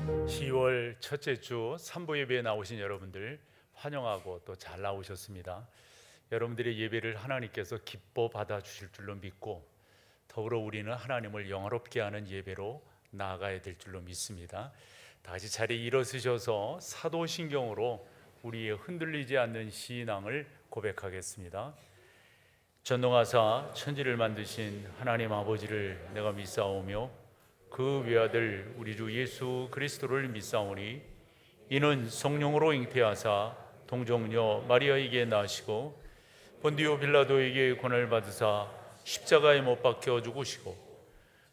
10월 첫째 주 3부 예배에 나오신 여러분들 환영하고 또 잘 나오셨습니다. 여러분들의 예배를 하나님께서 기뻐 받아주실 줄로 믿고 더불어 우리는 하나님을 영화롭게 하는 예배로 나아가야 될 줄로 믿습니다. 다 같이 자리에 일어서셔서 사도신경으로 우리의 흔들리지 않는 신앙을 고백하겠습니다. 전능하사 천지를 만드신 하나님 아버지를 내가 믿사오며 그 외아들 우리 주 예수 그리스도를 믿사오니 이는 성령으로 잉태하사 동정녀 마리아에게 나시고 본디오 빌라도에게 고난을 받으사 십자가에 못 박혀 죽으시고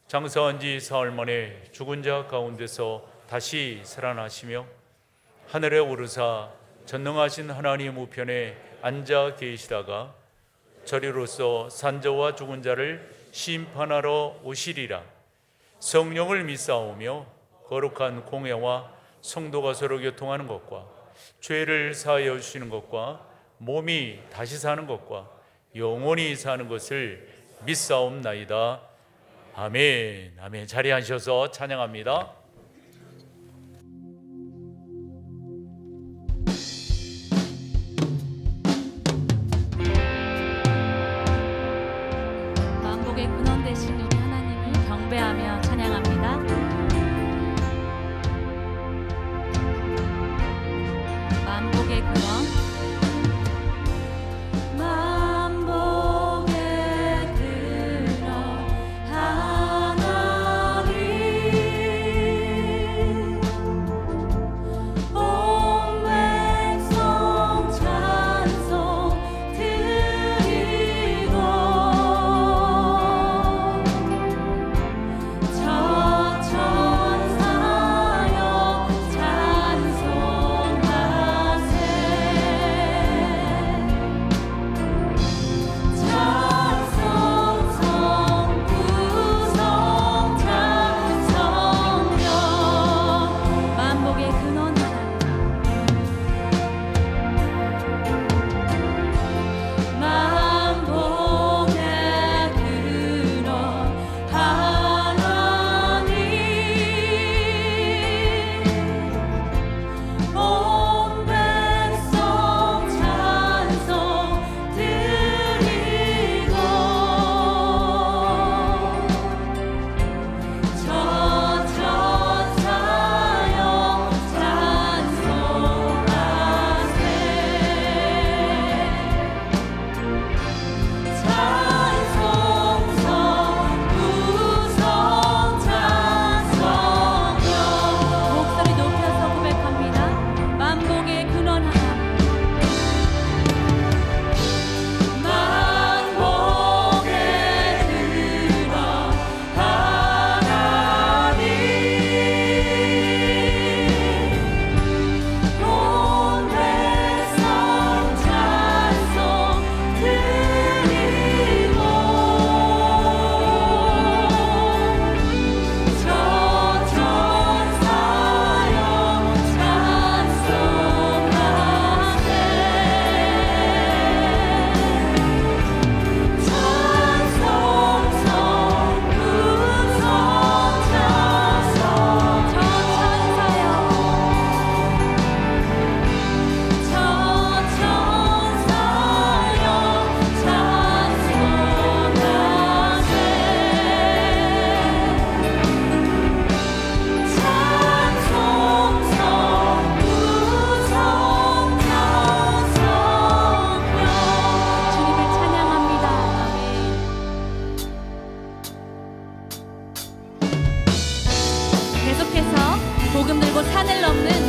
장사한 지 사흘 만에 죽은 자 가운데서 다시 살아나시며 하늘에 오르사 전능하신 하나님 우편에 앉아 계시다가 저리로서 산자와 죽은 자를 심판하러 오시리라. 성령을 믿사오며 거룩한 공회와 성도가 서로 교통하는 것과 죄를 사하여 주시는 것과 몸이 다시 사는 것과 영원히 사는 것을 믿사옵나이다. 아멘. 아멘. 자리에 앉으셔서 찬양합니다. 만복의 근원 되신 우리 하나님을 경배하며 찬양합니다. 만복의 근원 내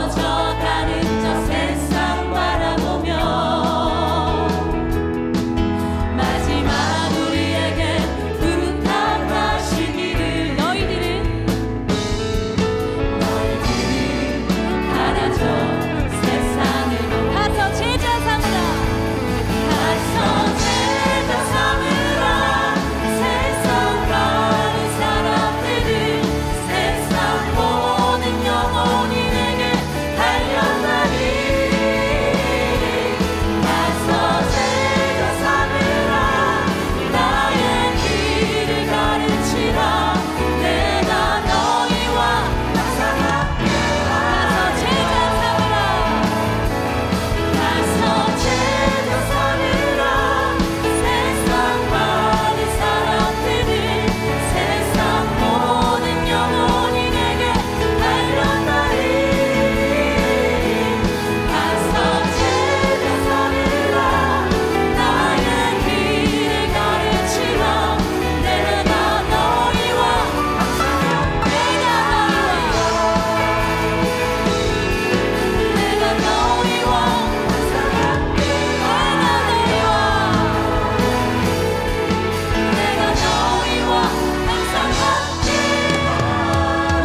퍼져가는 저 세상 바라보며 마지막 우리에게 부탁하시기를 너희들은 가라져 세상으로 가서 제자 삼으라 가서 제자 삼으라 세상 많은 사람들을 세상 모든 영혼이 내게 달려가리 가서 제자 삼으라 나의 길을 가르치라 내가 너희와 항상 함께하라 가서 제자 삼으라 가서 제자 삼으라 세상 많은 사람들을 세상 모든 영혼이 내게 달려가리 가서 제자 삼으라 나의 길을 가르치라 내가 너희와 항상 내가 너희와 항상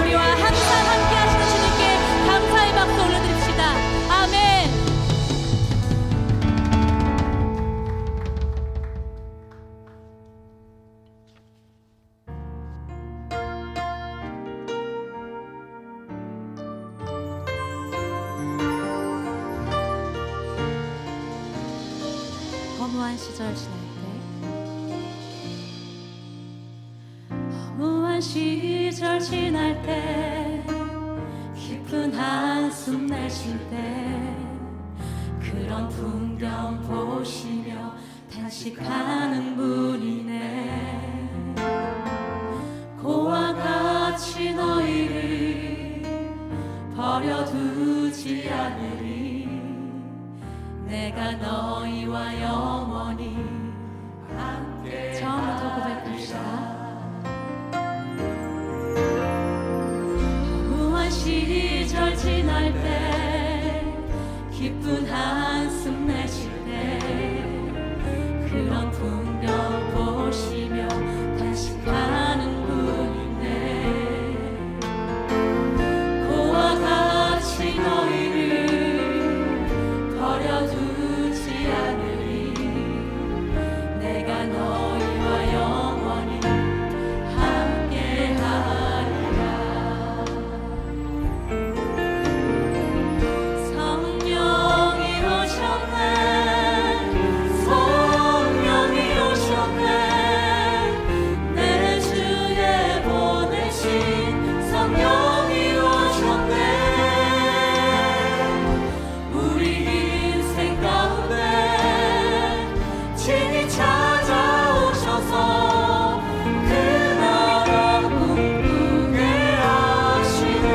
우리와 항상 함께 하시는 주님께 감사의 박수 올려드립시다. 아멘. 허무한 시절 지날 때 허무한 시절 지날 때 깊은 한숨 내쉴 때 그런 풍경 보시며 탄식하는 분이네 고와 같이 너희를 버려두지 않으리 내가 너희와 영원히 함께 처음부터 고백합시다. 허무한 시절 지날 때 기쁜 한숨 내쉴 때 그런 풍경 보시며 탄식하는 분이네 고와 같이 너희를 버려두지 않으리 내가 너희와 영원히 함께하리라 성령이 오셨네 성령이 오셨네 내 주에 보내신 성령이 오셨네 우리 인생 가운데 친히 찾아오셔서 그 나라 꿈꾸게 하시네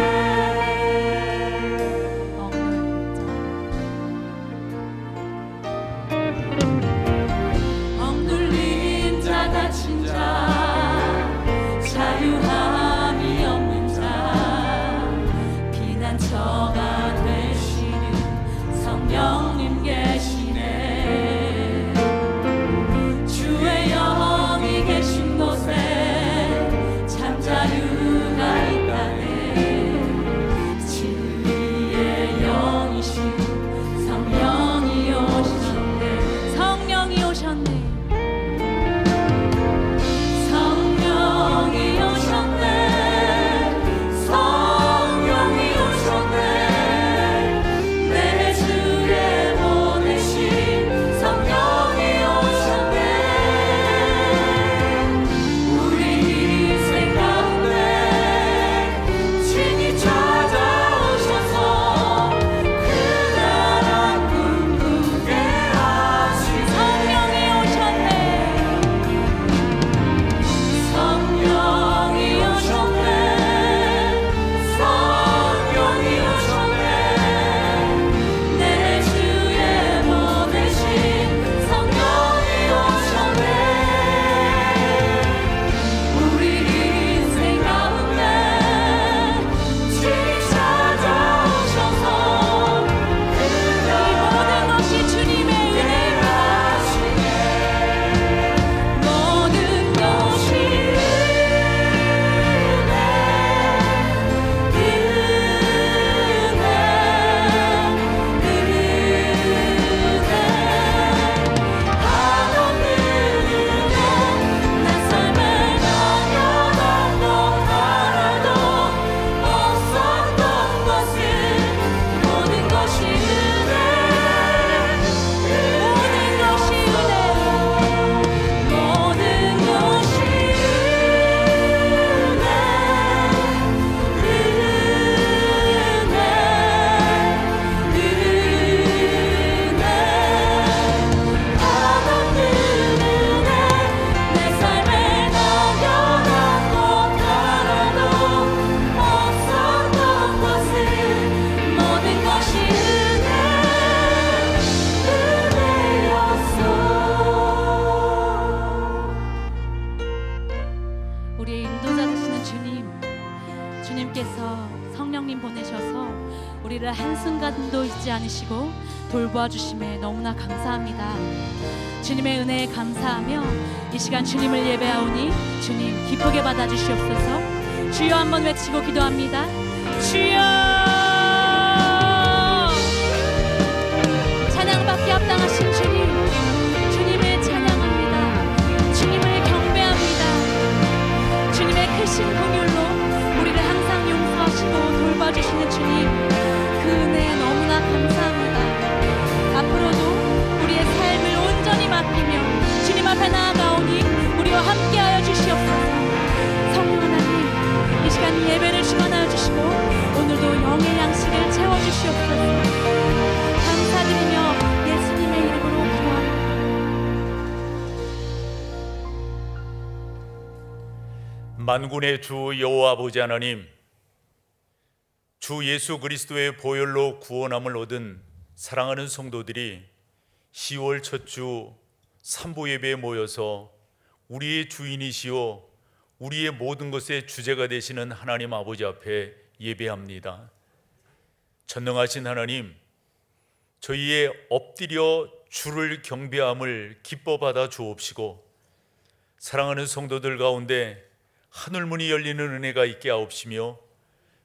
억눌린 자 다친 자 자유함이 없는 자 피난처가 되시는 성령님 계시네 주의 영이 계신 곳에 참 자유가 있다네 진리의 영이신 성령이 오셨네 성령이 오셨네 성령이 오셨네 성령이 오셨네 성령님 보내셔서 우리를 한순간도 잊지 않으시고 돌보아 주심에 너무나 감사합니다. 주님의 은혜에 감사하며 이 시간 주님을 예배하오니 주님 기쁘게 받아주시옵소서. 주여 한번 외치고 기도합니다. 주여! 찬양받기 합당하신 주님, 주님을 찬양합니다. 주님을 경배합니다. 주님의 크신 긍휼로 우리를 항상 용서하시고 돌봐주시는 주님, 그 은혜에 너무나 감사합니다. 앞으로도 우리의 삶을 온전히 맡기며 주님 앞에 나아가오니 우리와 함께하여 주시옵소서. 성령 하나님, 이 시간 예배를 주관하여 주시고 오늘도 영의 양식을 채워주시옵소서. 감사드리며 예수님의 이름으로 기도합니다. 만군의 주 여호와 아버지 하나님, 주 예수 그리스도의 보혈로 구원함을 얻은 사랑하는 성도들이 10월 첫 주 삼보 예배에 모여서 우리의 주인이시오 우리의 모든 것의 주제가 되시는 하나님 아버지 앞에 예배합니다. 전능하신 하나님, 저희의 엎드려 주를 경배함을 기뻐 받아 주옵시고 사랑하는 성도들 가운데 하늘문이 열리는 은혜가 있게 하옵시며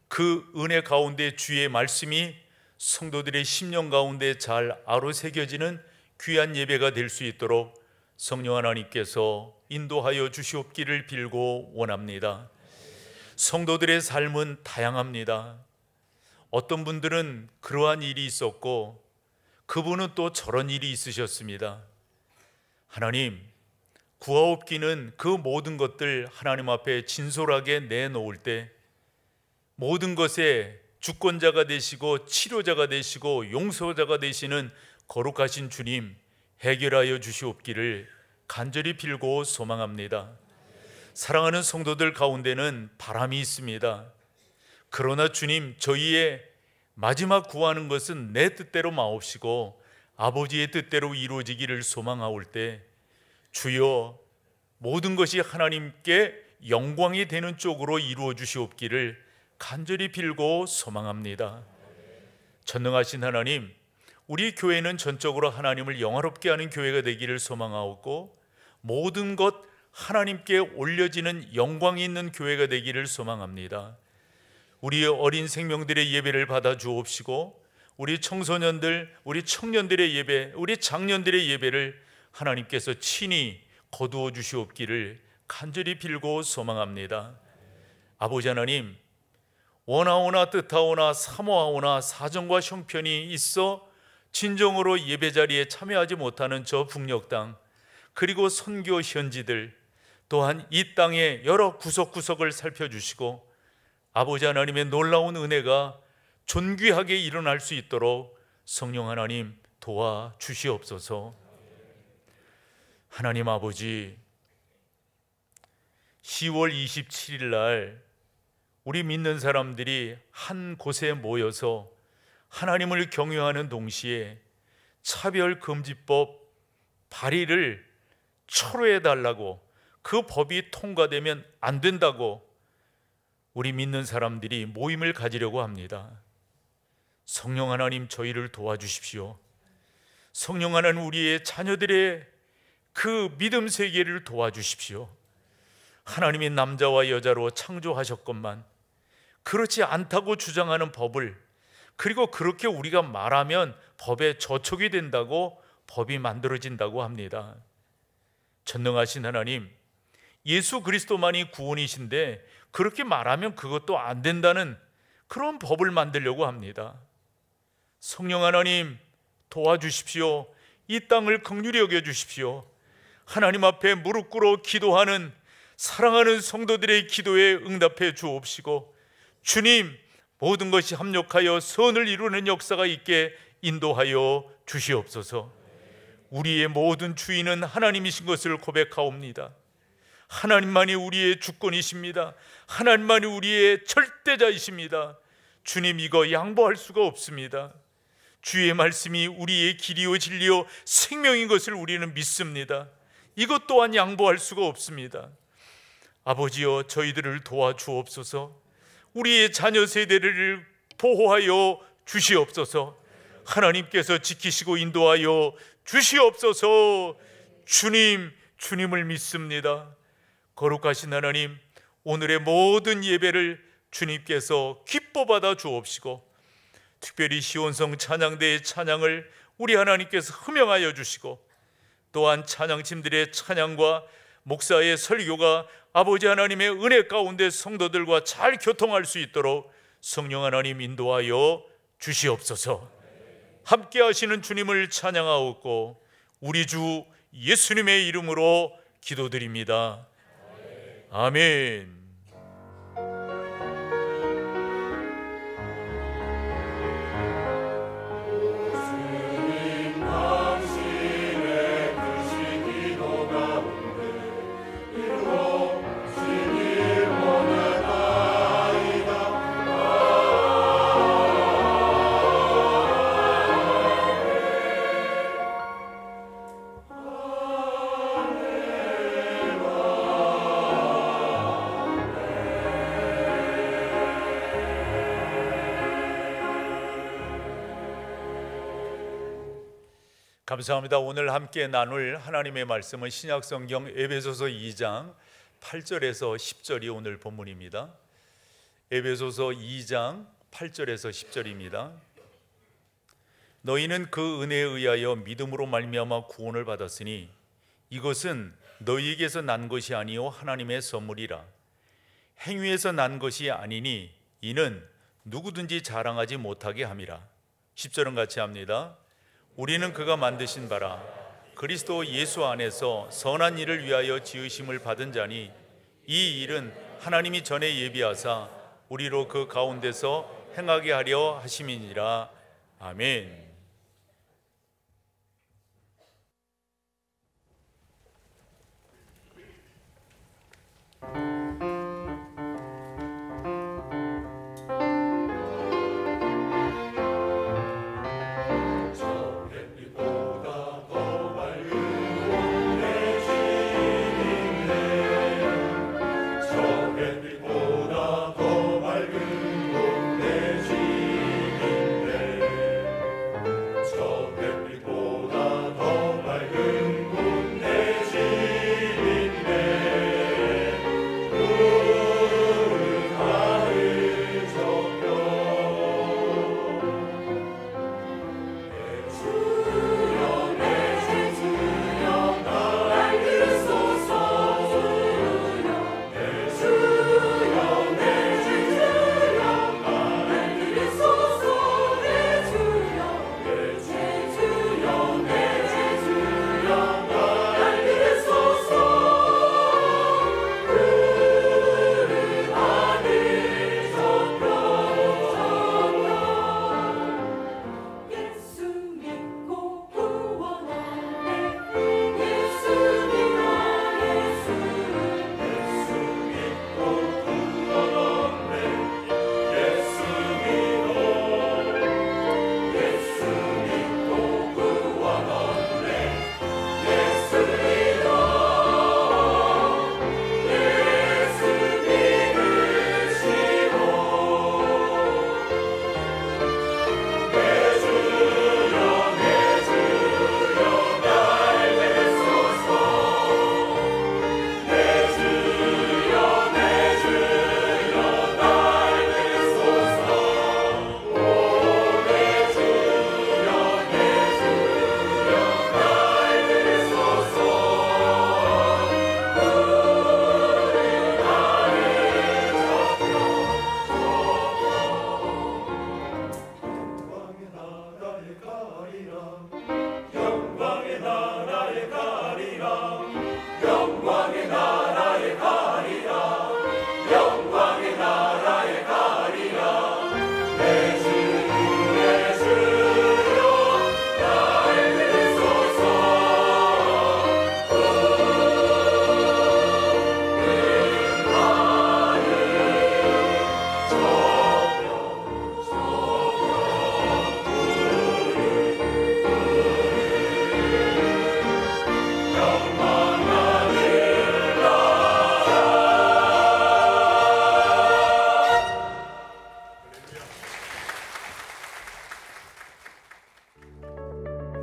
그 은혜 가운데 주의 말씀이 성도들의 심령 가운데 잘 아로새겨지는 귀한 예배가 될 수 있도록 성령 하나님께서 인도하여 주시옵기를 빌고 원합니다. 성도들의 삶은 다양합니다. 어떤 분들은 그러한 일이 있었고 그분은 또 저런 일이 있으셨습니다. 하나님, 구하옵기는 그 모든 것들 하나님 앞에 진솔하게 내놓을 때 모든 것에 주권자가 되시고 치료자가 되시고 용서자가 되시는 거룩하신 주님 해결하여 주시옵기를 간절히 빌고 소망합니다. 사랑하는 성도들 가운데는 바람이 있습니다. 그러나 주님, 저희의 마지막 구하는 것은 내 뜻대로 마옵시고 아버지의 뜻대로 이루어지기를 소망하올 때 주여 모든 것이 하나님께 영광이 되는 쪽으로 이루어 주시옵기를 간절히 빌고 소망합니다. 전능하신 하나님, 우리 교회는 전적으로 하나님을 영화롭게 하는 교회가 되기를 소망하고 모든 것 하나님께 올려지는 영광이 있는 교회가 되기를 소망합니다. 우리의 어린 생명들의 예배를 받아 주옵시고 우리 청소년들, 우리 청년들의 예배, 우리 장년들의 예배를 하나님께서 친히 거두어 주시옵기를 간절히 빌고 소망합니다. 아버지 하나님, 원하오나 뜻하오나 사모하오나 사정과 형편이 있어 진정으로 예배자리에 참여하지 못하는 저 북녘 땅, 그리고 선교 현지들, 또한 이 땅의 여러 구석구석을 살펴주시고 아버지 하나님의 놀라운 은혜가 존귀하게 일어날 수 있도록 성령 하나님 도와주시옵소서. 하나님 아버지, 10월 27일 날 우리 믿는 사람들이 한 곳에 모여서 하나님을 경외하는 동시에 차별금지법 발의를 철회해달라고, 그 법이 통과되면 안 된다고 우리 믿는 사람들이 모임을 가지려고 합니다. 성령 하나님, 저희를 도와주십시오. 성령 하나님, 우리의 자녀들의 그 믿음 세계를 도와주십시오. 하나님이 남자와 여자로 창조하셨건만 그렇지 않다고 주장하는 법을, 그리고 그렇게 우리가 말하면 법에 저촉이 된다고 법이 만들어진다고 합니다. 전능하신 하나님, 예수 그리스도만이 구원이신데 그렇게 말하면 그것도 안 된다는 그런 법을 만들려고 합니다. 성령 하나님, 도와주십시오. 이 땅을 긍휼히 여겨주십시오. 하나님 앞에 무릎 꿇어 기도하는 사랑하는 성도들의 기도에 응답해 주옵시고 주님, 모든 것이 합력하여 선을 이루는 역사가 있게 인도하여 주시옵소서. 우리의 모든 주인은 하나님이신 것을 고백하옵니다. 하나님만이 우리의 주권이십니다. 하나님만이 우리의 절대자이십니다. 주님, 이거 양보할 수가 없습니다. 주의 말씀이 우리의 길이요 진리요 생명인 것을 우리는 믿습니다. 이것 또한 양보할 수가 없습니다. 아버지여, 저희들을 도와주옵소서. 우리의 자녀 세대를 보호하여 주시옵소서. 하나님께서 지키시고 인도하여 주시옵소서. 주님을 믿습니다. 거룩하신 하나님, 오늘의 모든 예배를 주님께서 기뻐 받아 주옵시고, 특별히 시온성 찬양대의 찬양을 우리 하나님께서 흠명하여 주시고, 또한 찬양팀들의 찬양과 목사의 설교가 아버지 하나님의 은혜 가운데 성도들과 잘 교통할 수 있도록 성령 하나님 인도하여 주시옵소서. 함께 하시는 주님을 찬양하옵고 우리 주 예수님의 이름으로 기도드립니다. 아멘. 감사합니다. 오늘 함께 나눌 하나님의 말씀은 신약성경 에베소서 2장 8절에서 10절이 오늘 본문입니다. 에베소서 2장 8절에서 10절입니다. 너희는 그 은혜에 의하여 믿음으로 말미암아 구원을 받았으니 이것은 너희에게서 난 것이 아니요 하나님의 선물이라. 행위에서 난 것이 아니니 이는 누구든지 자랑하지 못하게 함이라. 10절은 같이 합니다. 우리는 그가 만드신 바라 그리스도 예수 안에서 선한 일을 위하여 지으심을 받은 자니 이 일은 하나님이 전에 예비하사 우리로 그 가운데서 행하게 하려 하심이니라. 아멘.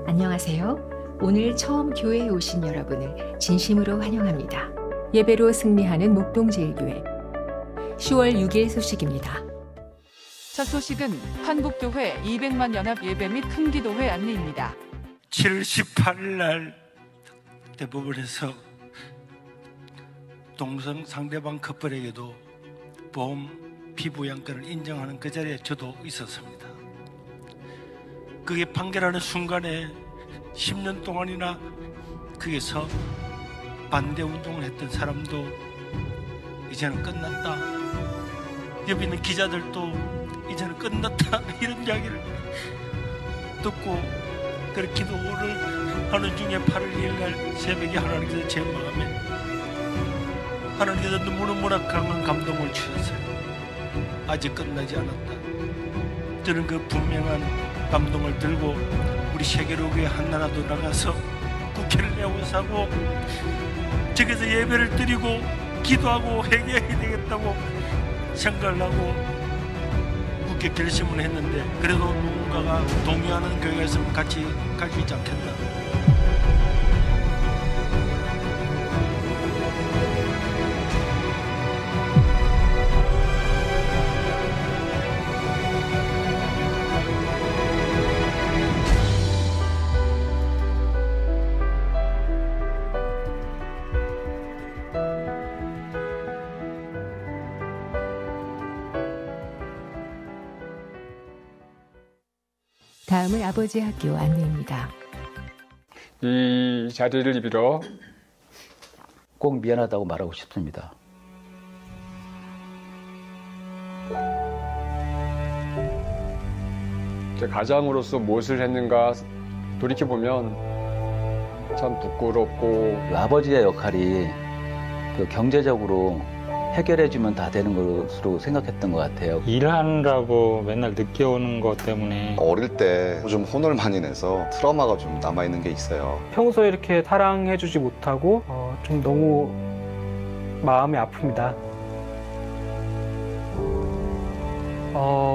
안녕하세요. 오늘 처음 교회에 오신 여러분을 진심으로 환영합니다. 예배로 승리하는 목동제일교회 10월 6일 소식입니다. 첫 소식은 한국교회 200만 연합 예배 및 큰기도회 안내입니다. 7월 18일 날 대법원에서 동성 상대방 커플에게도 보험 피부양권을 인정하는 그 자리에 저도 있었습니다. 그게 판결하는 순간에 10년 동안이나 거기서 반대 운동을 했던 사람도 이제는 끝났다, 옆에 있는 기자들도 이제는 끝났다 이런 이야기를 듣고 그렇게 기도를 하는 중에 8월 2일 날 새벽에 하나님께서 제 마음에 하나님께서 너무나 강한 감동을 주셨어요. 아직 끝나지 않았다. 저는 그 분명한 감동을 들고 우리 세계로교회 한나라도 나가서 국회를 내어서고 저기서 예배를 드리고 기도하고 회개해야 되겠다고 생각을 하고 굳게 결심을 했는데, 그래도 누군가가 동의하는 교회가 있으면 같이 갈 수 있지 않겠나. 다음은 아버지 학교 안내입니다. 이 자리를 빌어 꼭 미안하다고 말하고 싶습니다. 제 가장으로서 무엇을 했는가 돌이켜보면 참 부끄럽고, 아버지의 역할이 그 경제적으로 해결해주면 다 되는 것으로 생각했던 것 같아요. 일하느라고 맨날 늦게 오는 것 때문에 어릴 때 좀 혼을 많이 내서 트라우마가 좀 남아있는 게 있어요. 평소에 이렇게 사랑해주지 못하고 좀 너무 마음이 아픕니다.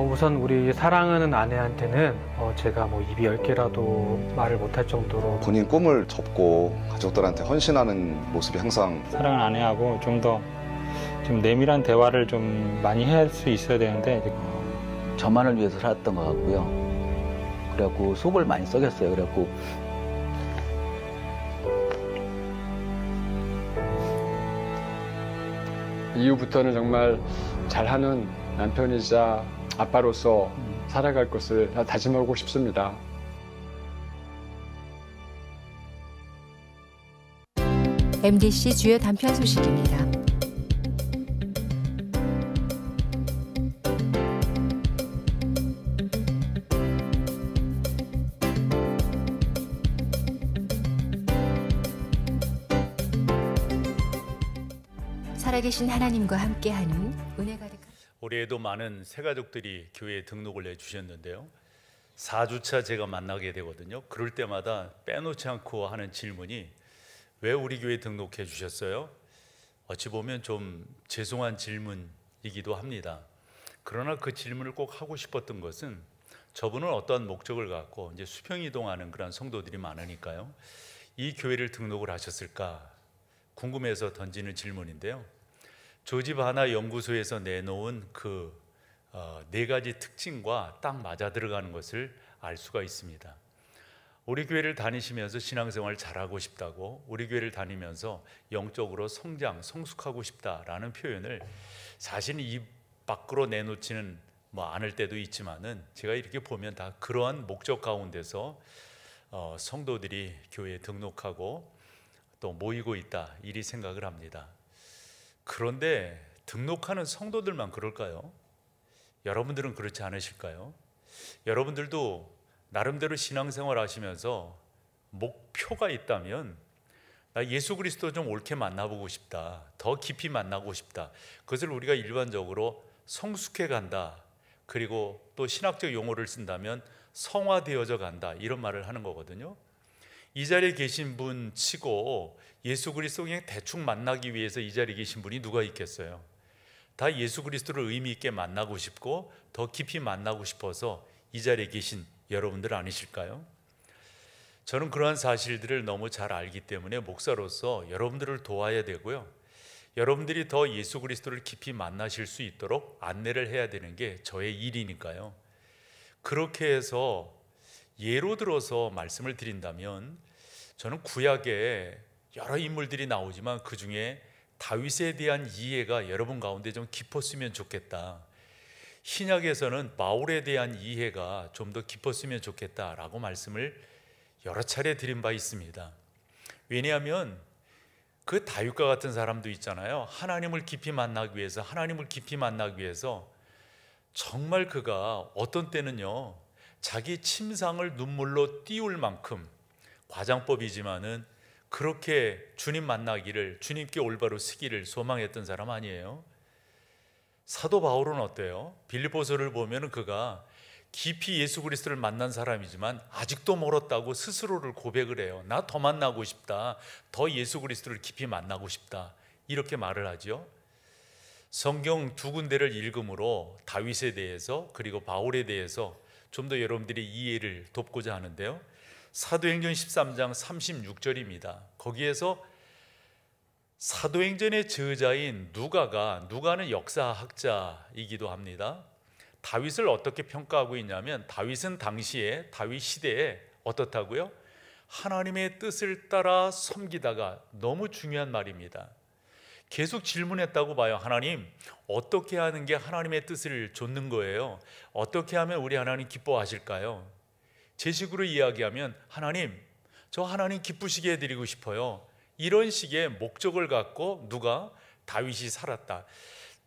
우선 우리 사랑하는 아내한테는 제가 뭐 입이 10개라도 말을 못할 정도로 본인 꿈을 접고 가족들한테 헌신하는 모습이 항상, 사랑을 아내하고 좀 내밀한 대화를 좀 많이 할 수 있어야 되는데 저만을 위해서 살았던 것 같고요. 그래갖고 속을 많이 썩였어요. 그래갖고 이후부터는 정말 잘하는 남편이자 아빠로서 살아갈 것을 다짐하고 싶습니다. MBC 주요 단편 소식입니다. 살아계신 하나님과 함께하는 은혜 가득한 올해에도 많은 새가족들이 교회에 등록을 해주셨는데요. 4주차 제가 만나게 되거든요. 그럴 때마다 빼놓지 않고 하는 질문이, 왜 우리 교회에 등록해 주셨어요? 어찌 보면 좀 죄송한 질문이기도 합니다. 그러나 그 질문을 꼭 하고 싶었던 것은, 저분은 어떠한 목적을 갖고 이제 수평이동하는 그런 성도들이 많으니까요, 이 교회를 등록을 하셨을까 궁금해서 던지는 질문인데요. 조지 바나 연구소에서 내놓은 그 4가지 특징과 딱 맞아 들어가는 것을 알 수가 있습니다. 우리 교회를 다니시면서 신앙생활 잘하고 싶다고, 우리 교회를 다니면서 영적으로 성장, 성숙하고 싶다라는 표현을 사실 입 밖으로 내놓지는 않을 때도 있지만은, 제가 이렇게 보면 다 그러한 목적 가운데서 성도들이 교회에 등록하고 또 모이고 있다, 이리 생각을 합니다. 그런데 등록하는 성도들만 그럴까요? 여러분들은 그렇지 않으실까요? 여러분들도 나름대로 신앙생활 하시면서 목표가 있다면, 나 예수 그리스도 좀 옳게 만나보고 싶다, 더 깊이 만나고 싶다, 그것을 우리가 일반적으로 성숙해 간다, 그리고 또 신학적 용어를 쓴다면 성화되어져 간다, 이런 말을 하는 거거든요. 이 자리에 계신 분 치고 예수 그리스도 그냥 대충 만나기 위해서 이 자리에 계신 분이 누가 있겠어요? 다 예수 그리스도를 의미 있게 만나고 싶고 더 깊이 만나고 싶어서 이 자리에 계신 여러분들 아니실까요? 저는 그러한 사실들을 너무 잘 알기 때문에 목사로서 여러분들을 도와야 되고요. 여러분들이 더 예수 그리스도를 깊이 만나실 수 있도록 안내를 해야 되는 게 저의 일이니까요. 그렇게 해서 예로 들어서 말씀을 드린다면, 저는 구약에 여러 인물들이 나오지만 그 중에 다윗에 대한 이해가 여러분 가운데 좀 깊었으면 좋겠다. 신약에서는 바울에 대한 이해가 좀 더 깊었으면 좋겠다라고 말씀을 여러 차례 드린 바 있습니다. 왜냐하면 그 다윗과 같은 사람도 있잖아요. 하나님을 깊이 만나기 위해서 정말 그가 어떤 때는요, 자기 침상을 눈물로 띄울 만큼, 과장법이지만은 그렇게 주님 만나기를, 주님께 올바로 서기를 소망했던 사람 아니에요? 사도 바울은 어때요? 빌립보서를 보면 그가 깊이 예수 그리스도를 만난 사람이지만 아직도 멀었다고 스스로를 고백을 해요. 나 더 만나고 싶다, 더 예수 그리스도를 깊이 만나고 싶다, 이렇게 말을 하죠. 성경 두 군데를 읽음으로 다윗에 대해서 그리고 바울에 대해서 좀 더 여러분들의 이해를 돕고자 하는데요. 사도행전 13장 36절입니다. 거기에서 사도행전의 저자인 누가는 역사학자이기도 합니다. 다윗을 어떻게 평가하고 있냐면, 다윗은 당시에 다윗 시대에 어떻다고요? 하나님의 뜻을 따라 섬기다가, 너무 중요한 말입니다. 계속 질문했다고 봐요. 하나님, 어떻게 하는 게 하나님의 뜻을 좇는 거예요? 어떻게 하면 우리 하나님 기뻐하실까요? 제 식으로 이야기하면, 하나님, 저 하나님 기쁘시게 해드리고 싶어요. 이런 식의 목적을 갖고 다윗이 살았다.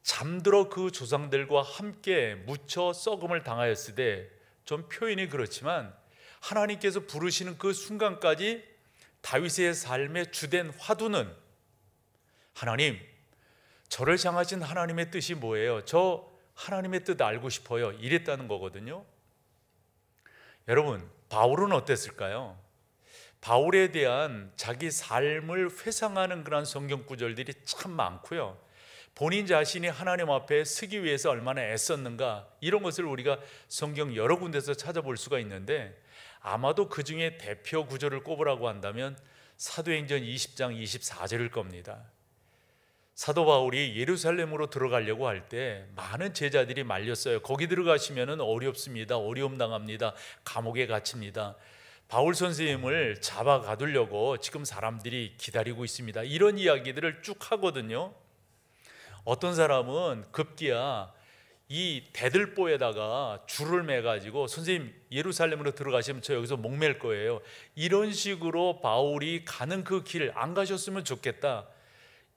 잠들어 그 조상들과 함께 묻혀 썩음을 당하였을 때, 좀 표현이 그렇지만 하나님께서 부르시는 그 순간까지 다윗의 삶의 주된 화두는, 하나님, 저를 향하신 하나님의 뜻이 뭐예요? 저 하나님의 뜻 알고 싶어요, 이랬다는 거거든요. 여러분, 바울은 어땠을까요? 바울에 대한 자기 삶을 회상하는 그런 성경 구절들이 참 많고요. 본인 자신이 하나님 앞에 서기 위해서 얼마나 애썼는가, 이런 것을 우리가 성경 여러 군데서 찾아볼 수가 있는데, 아마도 그 중에 대표 구절을 꼽으라고 한다면 사도행전 20장 24절일 겁니다. 사도 바울이 예루살렘으로 들어가려고 할 때 많은 제자들이 말렸어요. 거기 들어가시면 어렵습니다, 어려움 당합니다, 감옥에 갇힙니다, 바울 선생님을 잡아 가두려고 지금 사람들이 기다리고 있습니다, 이런 이야기들을 쭉 하거든요. 어떤 사람은 급기야 이 대들보에다가 줄을 매가지고, 선생님 예루살렘으로 들어가시면 저 여기서 목맬 거예요, 이런 식으로 바울이 가는 그 길 안 가셨으면 좋겠다,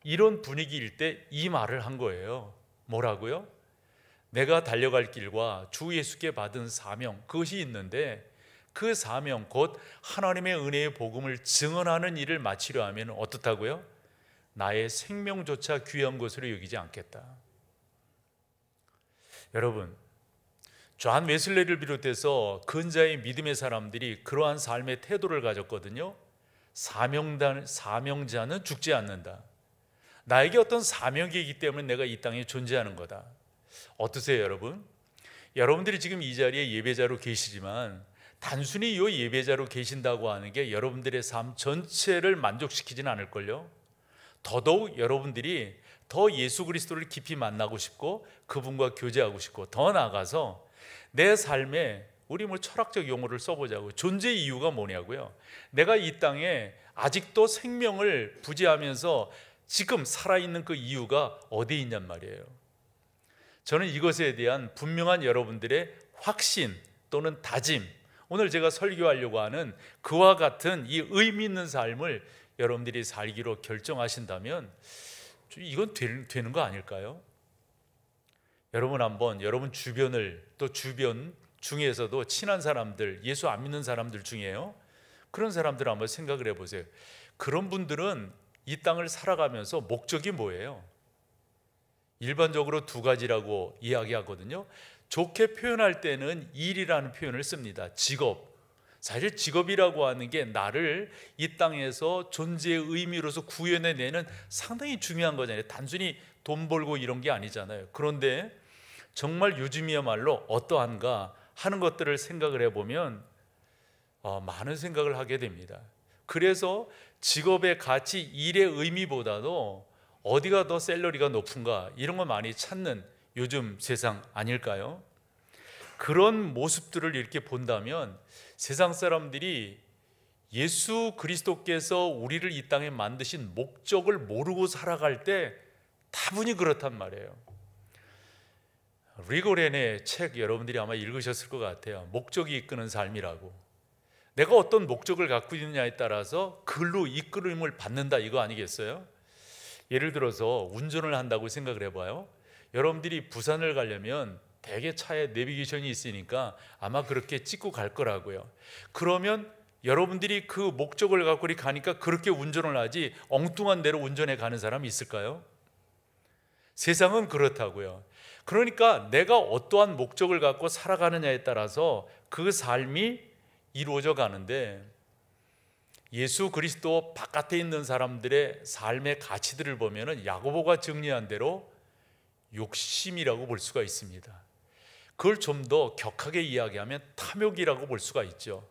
이런 분위기일 때 이 말을 한 거예요. 뭐라고요? 내가 달려갈 길과 주 예수께 받은 사명, 그것이 있는데, 그 사명 곧 하나님의 은혜의 복음을 증언하는 일을 마치려 하면 어떻다고요? 나의 생명조차 귀한 것으로 여기지 않겠다. 여러분, 존 웨슬리를 비롯해서 근자의 믿음의 사람들이 그러한 삶의 태도를 가졌거든요. 사명자는 죽지 않는다. 나에게 어떤 사명이 있기 때문에 내가 이 땅에 존재하는 거다. 어떠세요, 여러분? 여러분들이 지금 이 자리에 예배자로 계시지만 단순히 이 예배자로 계신다고 하는 게 여러분들의 삶 전체를 만족시키지는 않을걸요. 더더욱 여러분들이 더 예수 그리스도를 깊이 만나고 싶고 그분과 교제하고 싶고, 더 나아가서 내 삶에, 우리 철학적 용어를 써보자고, 존재 이유가 뭐냐고요. 내가 이 땅에 아직도 생명을 부지하면서 지금 살아있는 그 이유가 어디에 있냔 말이에요. 저는 이것에 대한 분명한 여러분들의 확신 또는 다짐, 오늘 제가 설교하려고 하는 그와 같은 이 의미 있는 삶을 여러분들이 살기로 결정하신다면 이건 되는 거 아닐까요? 여러분 한번 여러분 주변을, 또 주변 중에서도 친한 사람들, 예수 안 믿는 사람들 중에요, 그런 사람들 한번 생각을 해보세요. 그런 분들은 이 땅을 살아가면서 목적이 뭐예요? 일반적으로 두 가지라고 이야기하거든요. 좋게 표현할 때는 일이라는 표현을 씁니다. 직업. 사실 직업이라고 하는 게 나를 이 땅에서 존재의 의미로서 구현해내는 상당히 중요한 거잖아요. 단순히 돈 벌고 이런 게 아니잖아요. 그런데 정말 요즘이야말로 어떠한가 하는 것들을 생각을 해보면 많은 생각을 하게 됩니다. 그래서 직업의 가치, 일의 의미보다도 어디가 더 샐러리가 높은가 이런 거 많이 찾는 요즘 세상 아닐까요? 그런 모습들을 이렇게 본다면 세상 사람들이 예수 그리스도께서 우리를 이 땅에 만드신 목적을 모르고 살아갈 때 다분히 그렇단 말이에요. 리고렌의 책 여러분들이 아마 읽으셨을 것 같아요. 목적이 이끄는 삶이라고. 내가 어떤 목적을 갖고 있느냐에 따라서 글로 이끌림을 받는다 이거 아니겠어요? 예를 들어서 운전을 한다고 생각을 해봐요. 여러분들이 부산을 가려면 대개 차에 내비게이션이 있으니까 아마 그렇게 찍고 갈 거라고요. 그러면 여러분들이 그 목적을 갖고 가니까 그렇게 운전을 하지 엉뚱한 데로 운전해 가는 사람이 있을까요? 세상은 그렇다고요. 그러니까 내가 어떠한 목적을 갖고 살아가느냐에 따라서 그 삶이 이루어져 가는데, 예수 그리스도 바깥에 있는 사람들의 삶의 가치들을 보면은 야고보가 정리한 대로 욕심이라고 볼 수가 있습니다. 그걸 좀 더 격하게 이야기하면 탐욕이라고 볼 수가 있죠.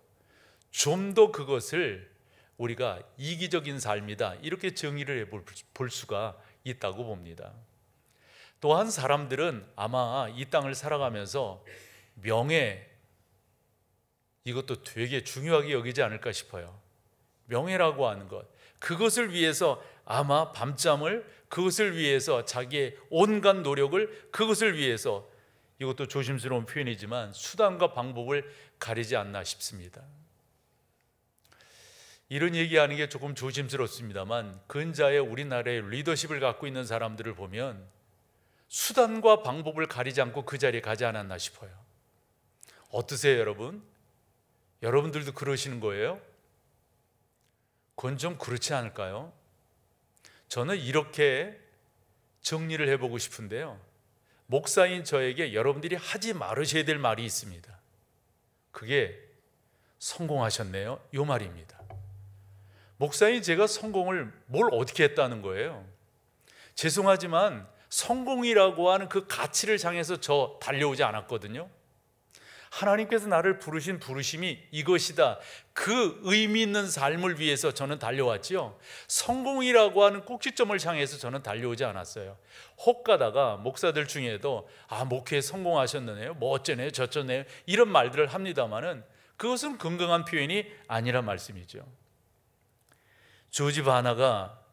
좀 더 그것을 우리가 이기적인 삶이다 이렇게 정의를 해볼 수가 있다고 봅니다. 또한 사람들은 아마 이 땅을 살아가면서 명예, 이것도 되게 중요하게 여기지 않을까 싶어요. 명예라고 하는 것, 그것을 위해서 아마 밤잠을, 그것을 위해서 자기의 온갖 노력을, 그것을 위해서, 이것도 조심스러운 표현이지만 수단과 방법을 가리지 않나 싶습니다. 이런 얘기하는 게 조금 조심스럽습니다만 근자에 우리나라의 리더십을 갖고 있는 사람들을 보면 수단과 방법을 가리지 않고 그 자리에 가지 않았나 싶어요. 어떠세요, 여러분? 여러분들도 그러시는 거예요? 그건 좀 그렇지 않을까요? 저는 이렇게 정리를 해보고 싶은데요, 목사인 저에게 여러분들이 하지 말으셔야 될 말이 있습니다. 그게 성공하셨네요, 이 말입니다. 목사인 제가 성공을 뭘 어떻게 했다는 거예요? 죄송하지만 성공이라고 하는 그 가치를 향해서 저 달려오지 않았거든요. 하나님께서 나를 부르신 부르심이 이것이다, 그 의미 있는 삶을 위해서 저는 달려왔지요. 성공이라고 하는 꼭지점을 향해서 저는 달려오지 않았어요. 혹 가다가 목사들 중에도 목회에 성공하셨네요, 뭐 어쩌네요 저쩌네요 이런 말들을 합니다마는 그것은 건강한 표현이 아니란 말씀이죠. 조지 바나가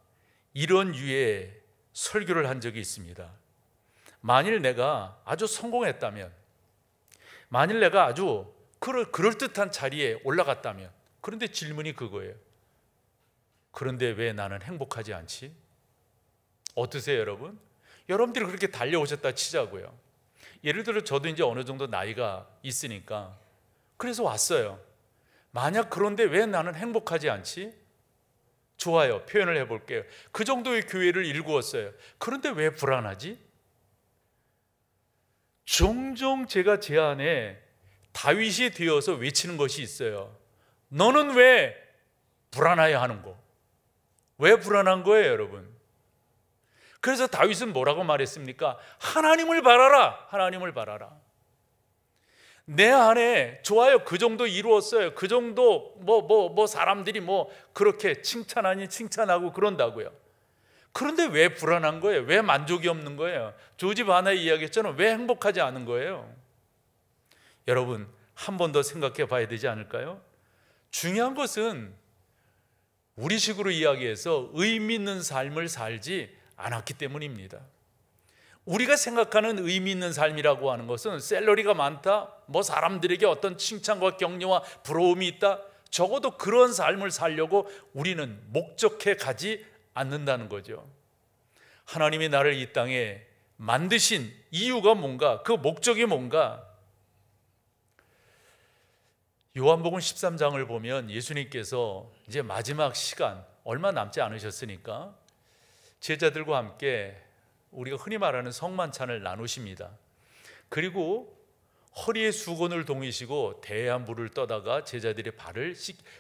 이런 유의 설교를 한 적이 있습니다. 만일 내가 아주 성공했다면, 만일 내가 아주 그럴듯한 자리에 올라갔다면, 그런데 질문이 그거예요. 그런데 왜 나는 행복하지 않지? 어떠세요, 여러분? 여러분들이 그렇게 달려오셨다 치자고요. 예를 들어 저도 이제 어느 정도 나이가 있으니까 그래서 왔어요. 만약 그런데 왜 나는 행복하지 않지? 좋아요, 표현을 해볼게요. 그 정도의 교회를 일구었어요. 그런데 왜 불안하지? 종종 제가 제 안에 다윗이 되어서 외치는 것이 있어요. 너는 왜 불안하여 하는 거? 왜 불안한 거예요, 여러분? 그래서 다윗은 뭐라고 말했습니까? 하나님을 바라라, 하나님을 바라라. 내 안에 좋아요, 그 정도 이루었어요. 그 정도 사람들이 그렇게 칭찬 아닌 칭찬하고 그런다고요. 그런데 왜 불안한 거예요? 왜 만족이 없는 거예요? 조지 바나의 이야기처럼 왜 행복하지 않은 거예요? 여러분, 한 번 더 생각해 봐야 되지 않을까요? 중요한 것은 우리식으로 이야기해서 의미 있는 삶을 살지 않았기 때문입니다. 우리가 생각하는 의미 있는 삶이라고 하는 것은 샐러리가 많다, 사람들에게 어떤 칭찬과 격려와 부러움이 있다, 적어도 그런 삶을 살려고 우리는 목적해 가지 않는다는 거죠. 하나님이 나를 이 땅에 만드신 이유가 뭔가, 그 목적이 뭔가. 요한복음 13장을 보면 예수님께서 이제 마지막 시간, 얼마 남지 않으셨으니까 제자들과 함께 우리가 흔히 말하는 성만찬을 나누십니다. 그리고 허리에 수건을 동이시고 대야 물을 떠다가 제자들의 발을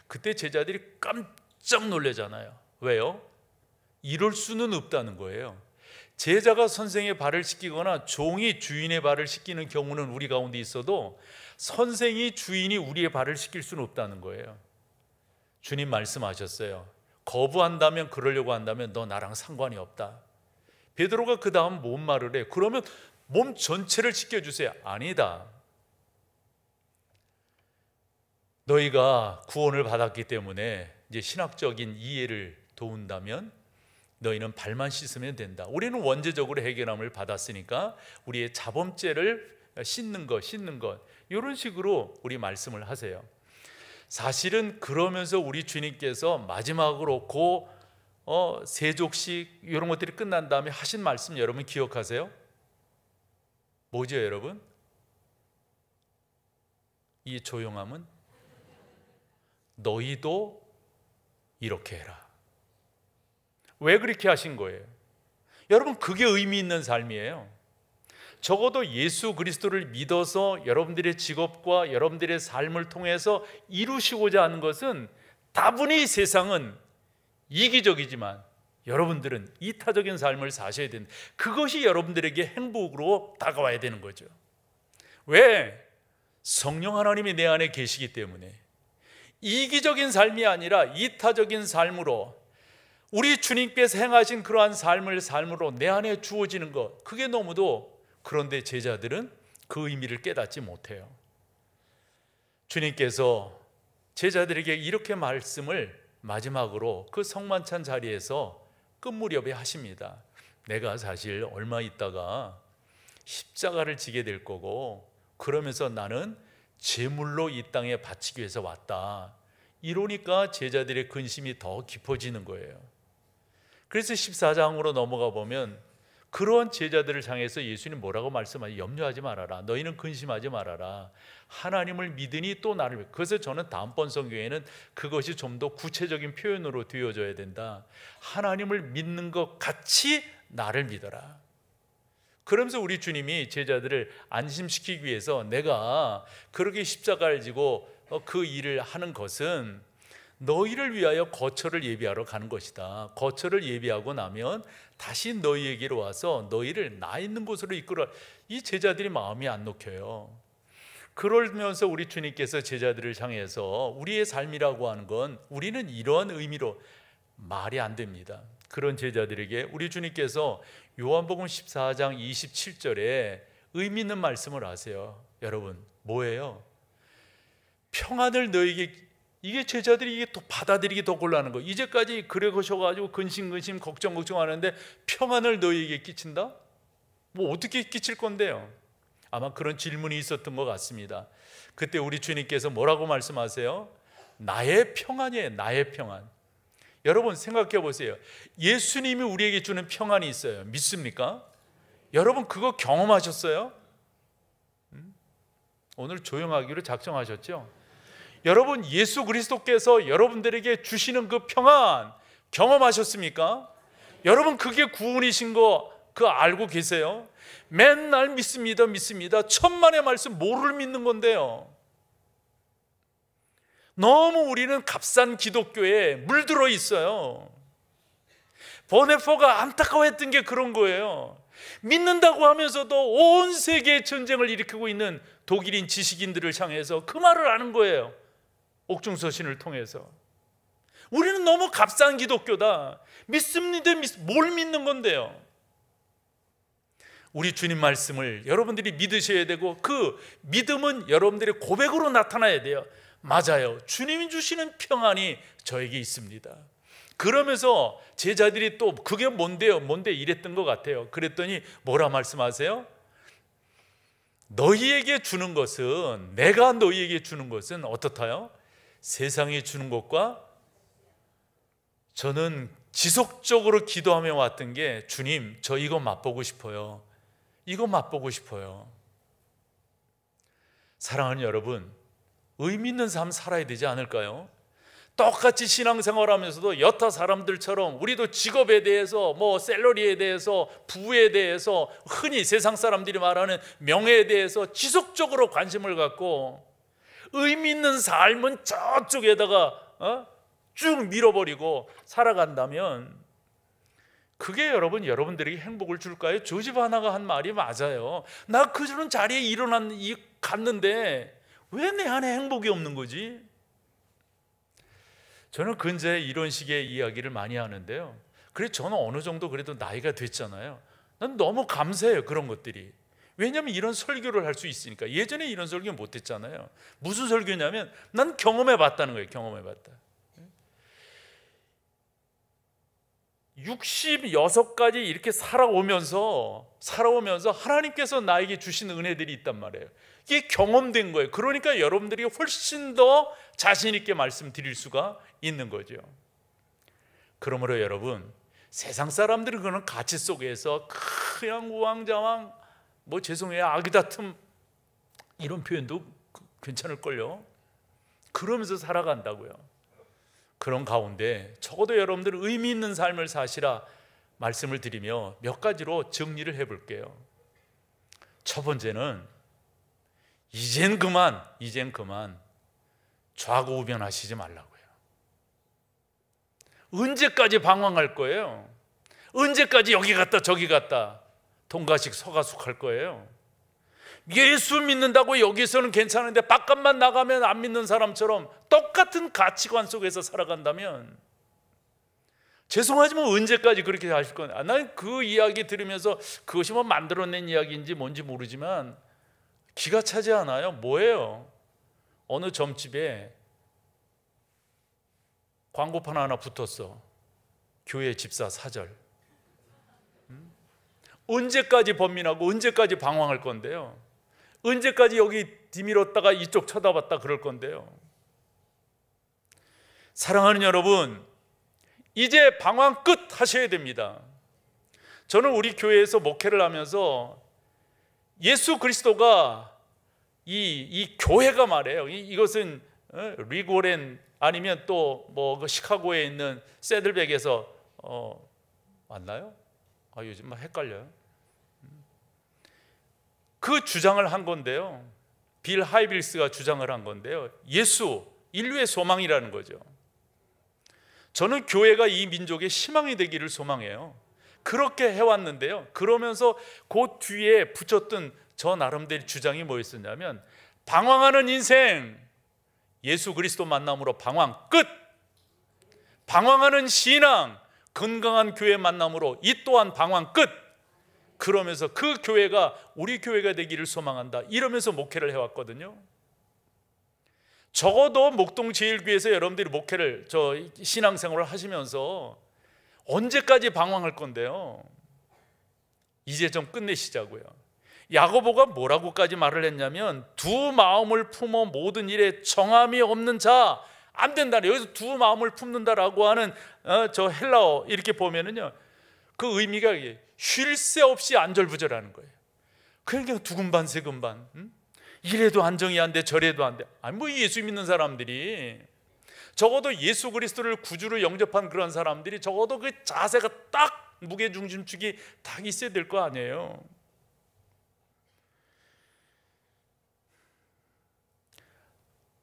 그때 제자들이 깜짝 놀라잖아요. 왜요? 이럴 수는 없다는 거예요. 제자가 선생의 발을 씻기거나 종이 주인의 발을 씻기는 경우는 우리 가운데 있어도 선생이 주인이 우리의 발을 씻길 수는 없다는 거예요. 주님 말씀하셨어요. 거부한다면, 그러려고 한다면 너 나랑 상관이 없다. 베드로가 그 다음 뭔 말을 해? 그러면 몸 전체를 씻겨주세요. 아니다. 너희가 구원을 받았기 때문에 이제 신학적인 이해를 도운다면 너희는 발만 씻으면 된다. 우리는 원죄적으로 해결함을 받았으니까 우리의 자범죄를 씻는 것 이런 식으로 우리 말씀을 하세요. 사실은 그러면서 우리 주님께서 마지막으로 세족식 이런 것들이 끝난 다음에 하신 말씀 여러분 기억하세요? 뭐죠 여러분? 이 조용함은 너희도 이렇게 해라. 왜 그렇게 하신 거예요? 여러분 그게 의미 있는 삶이에요. 적어도 예수 그리스도를 믿어서 여러분들의 직업과 여러분들의 삶을 통해서 이루시고자 하는 것은 다분히 세상은 이기적이지만 여러분들은 이타적인 삶을 사셔야 된다. 그것이 여러분들에게 행복으로 다가와야 되는 거죠. 왜? 성령 하나님이 내 안에 계시기 때문에. 이기적인 삶이 아니라 이타적인 삶으로 우리 주님께서 행하신 그러한 삶으로 내 안에 주어지는 것, 그게 너무도, 그런데 제자들은 그 의미를 깨닫지 못해요. 주님께서 제자들에게 이렇게 말씀을 마지막으로 그 성만찬 자리에서 끝 무렵에 하십니다. 내가 사실 얼마 있다가 십자가를 지게 될 거고, 그러면서 나는 제물로 이 땅에 바치기 위해서 왔다. 이러니까 제자들의 근심이 더 깊어지는 거예요. 그래서 14장으로 넘어가 보면 그런 제자들을 향해서 예수님 뭐라고 말씀하지? 염려하지 말아라. 너희는 근심하지 말아라. 하나님을 믿으니 또 나를 믿. 그래서 저는 다음번 성경에는 그것이 좀 더 구체적인 표현으로 되어져야 된다. 하나님을 믿는 것 같이 나를 믿어라. 그러면서 우리 주님이 제자들을 안심시키기 위해서 내가 그렇게 십자가를 지고 그 일을 하는 것은 너희를 위하여 거처를 예비하러 가는 것이다. 거처를 예비하고 나면 다시 너희에게로 와서 너희를 나 있는 곳으로 이끌어. 이 제자들이 마음이 안 놓여요. 그러면서 우리 주님께서 제자들을 향해서 우리의 삶이라고 하는 건 우리는 이러한 의미로 말이 안 됩니다. 그런 제자들에게 우리 주님께서 요한복음 14장 27절에 의미 있는 말씀을 하세요. 여러분 뭐예요? 평안을 너에게. 이게 제자들이 이게 또 받아들이기 더 곤란한 거. 이제까지 그래 거셔가지고 근심 걱정하는데 평안을 너희에게 끼친다? 뭐 어떻게 끼칠 건데요? 아마 그런 질문이 있었던 것 같습니다. 그때 우리 주님께서 뭐라고 말씀하세요? 나의 평안이에요. 나의 평안. 여러분 생각해 보세요. 예수님이 우리에게 주는 평안이 있어요. 믿습니까? 여러분 그거 경험하셨어요? 오늘 조용하기로 작정하셨죠? 여러분 예수 그리스도께서 여러분들에게 주시는 그 평안 경험하셨습니까? 여러분 그게 구원이신 거 그거 알고 계세요? 맨날 믿습니다. 천만의 말씀 뭐를 믿는 건데요? 너무 우리는 값싼 기독교에 물들어 있어요. 보네포가 안타까워했던 게 그런 거예요. 믿는다고 하면서도 온 세계에 전쟁을 일으키고 있는 독일인 지식인들을 향해서 그 말을 하는 거예요. 옥중서신을 통해서. 우리는 너무 값싼 기독교다. 믿습니다. 뭘 믿는 건데요? 우리 주님 말씀을 여러분들이 믿으셔야 되고 그 믿음은 여러분들의 고백으로 나타나야 돼요. 맞아요. 주님이 주시는 평안이 저에게 있습니다. 그러면서 제자들이 또 그게 뭔데요? 뭔데 이랬던 것 같아요. 그랬더니 뭐라 말씀하세요? 너희에게 주는 것은, 내가 너희에게 주는 것은 어떻다요? 세상에 주는 것과. 저는 지속적으로 기도하며 왔던 게 주님 저 이거 맛보고 싶어요. 이거 맛보고 싶어요. 사랑하는 여러분, 의미 있는 삶 살아야 되지 않을까요? 똑같이 신앙생활하면서도 여타 사람들처럼 우리도 직업에 대해서 샐러리에 대해서 부에 대해서 흔히 세상 사람들이 말하는 명예에 대해서 지속적으로 관심을 갖고 의미 있는 삶은 저쪽에다가 쭉 밀어버리고 살아간다면 그게 여러분들에게 행복을 줄까요? 조지 바나가 한 말이 맞아요. 나 그런 자리에 갔는데 왜 내 안에 행복이 없는 거지? 저는 근래 이런 식의 이야기를 많이 하는데요. 그래서 저는 어느 정도 그래도 나이가 됐잖아요. 난 너무 감사해요, 그런 것들이. 왜냐하면 이런 설교를 할 수 있으니까. 예전에 이런 설교 못했잖아요. 무슨 설교냐면 난 경험해 봤다는 거예요. 경험해 봤다. 66가지 이렇게 살아오면서 하나님께서 나에게 주신 은혜들이 있단 말이에요. 이게 경험된 거예요. 그러니까 여러분들이 훨씬 더 자신 있게 말씀드릴 수가 있는 거죠. 그러므로 여러분, 세상 사람들은 그런 가치 속에서 그냥 우왕좌왕, 뭐 죄송해요, 아기다툼 이런 표현도 괜찮을걸요. 그러면서 살아간다고요. 그런 가운데 적어도 여러분들은 의미 있는 삶을 사시라 말씀을 드리며 몇 가지로 정리를 해볼게요. 첫 번째는 이젠 그만 좌고우변하시지 말라고요. 언제까지 방황할 거예요? 언제까지 여기 갔다 저기 갔다 동가식 서가숙할 거예요? 예수 믿는다고 여기서는 괜찮은데 바깥만 나가면 안 믿는 사람처럼 똑같은 가치관 속에서 살아간다면 죄송하지만 언제까지 그렇게 하실 거냐? 난 그 이야기 들으면서 그것이 뭐 만들어낸 이야기인지 뭔지 모르지만 기가 차지 않아요. 뭐예요? 어느 점집에 광고판 하나 붙었어. 교회 집사 사절. 언제까지 번민하고 언제까지 방황할 건데요? 언제까지 여기 뒤밀었다가 이쪽 쳐다봤다 그럴 건데요? 사랑하는 여러분, 이제 방황 끝 하셔야 됩니다. 저는 우리 교회에서 목회를 하면서 예수 그리스도가 이 교회가 말해요. 이것은 리고렌 아니면 또 뭐 시카고에 있는 새들백에서 맞나요? 요즘 막 헷갈려요. 그 주장을 한 건데요. 빌 하이빌스가 주장을 한 건데요. 예수, 인류의 소망이라는 거죠. 저는 교회가 이 민족의 희망이 되기를 소망해요. 그렇게 해왔는데요. 그러면서 그 뒤에 붙였던 저 나름대로 주장이 뭐였었냐면 방황하는 인생, 예수 그리스도 만남으로 방황 끝. 방황하는 신앙, 건강한 교회 만남으로 이 또한 방황 끝. 그러면서 그 교회가 우리 교회가 되기를 소망한다 이러면서 목회를 해왔거든요. 적어도 목동제일교회에서 여러분들이 목회를 신앙생활을 하시면서 언제까지 방황할 건데요? 이제 좀 끝내시자고요. 야고보가 뭐라고까지 말을 했냐면 두 마음을 품어 모든 일에 정함이 없는 자 안 된다. 여기서 두 마음을 품는다라고 하는 저 헬라어 이렇게 보면은요, 그 의미가 쉴 새 없이 안절부절하는 거예요. 그냥 두근반 세근반, 이래도 안정이 안 돼 저래도 안 돼. 아니 뭐 예수 믿는 사람들이, 적어도 예수 그리스도를 구주로 영접한 그런 사람들이 적어도 그 자세가 딱 무게중심축이 딱 있어야 될 거 아니에요.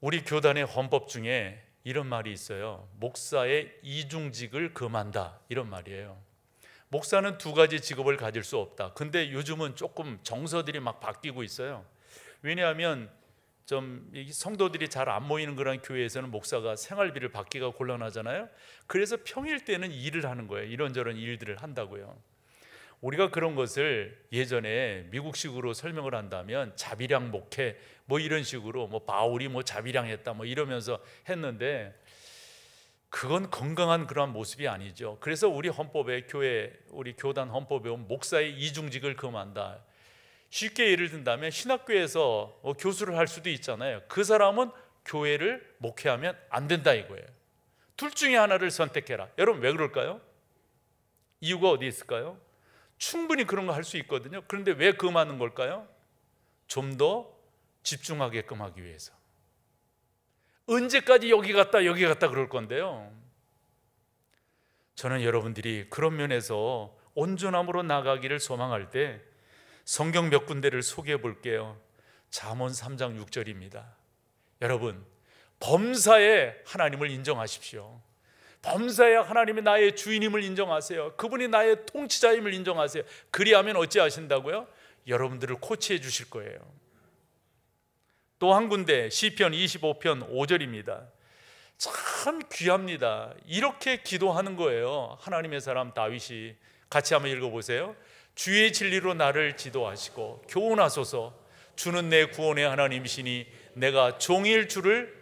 우리 교단의 헌법 중에 이런 말이 있어요. 목사의 이중직을 금한다, 이런 말이에요. 목사는 두 가지 직업을 가질 수 없다. 근데 요즘은 조금 정서들이 막 바뀌고 있어요. 왜냐하면 좀 성도들이 잘 안 모이는 그런 교회에서는 목사가 생활비를 받기가 곤란하잖아요. 그래서 평일 때는 일을 하는 거예요. 이런저런 일들을 한다고요. 우리가 그런 것을 예전에 미국식으로 설명을 한다면 자비량 목회 뭐 이런 식으로 뭐 바울이 뭐 자비량했다 뭐 이러면서 했는데 그건 건강한 그런 모습이 아니죠. 그래서 우리 헌법에 우리 교단 헌법에 보면 목사의 이중직을 금한다. 쉽게 예를 든다면 신학교에서 교수를 할 수도 있잖아요. 그 사람은 교회를 목회하면 안 된다 이거예요. 둘 중에 하나를 선택해라. 여러분 왜 그럴까요? 이유가 어디 있을까요? 충분히 그런 거 할 수 있거든요. 그런데 왜 금하는 걸까요? 좀 더 집중하게끔 하기 위해서. 언제까지 여기 갔다 그럴 건데요. 저는 여러분들이 그런 면에서 온전함으로 나가기를 소망할 때 성경 몇 군데를 소개해 볼게요. 잠언 3장 6절입니다. 여러분, 범사에 하나님을 인정하십시오. 범사에 하나님이 나의 주인임을 인정하세요. 그분이 나의 통치자임을 인정하세요. 그리하면 어찌하신다고요? 여러분들을 코치해 주실 거예요. 또 한 군데 시편 25편 5절입니다. 참 귀합니다. 이렇게 기도하는 거예요. 하나님의 사람 다윗이. 같이 한번 읽어보세요. 주의 진리로 나를 지도하시고 교훈하소서. 주는 내 구원의 하나님이시니 내가 종일 주를.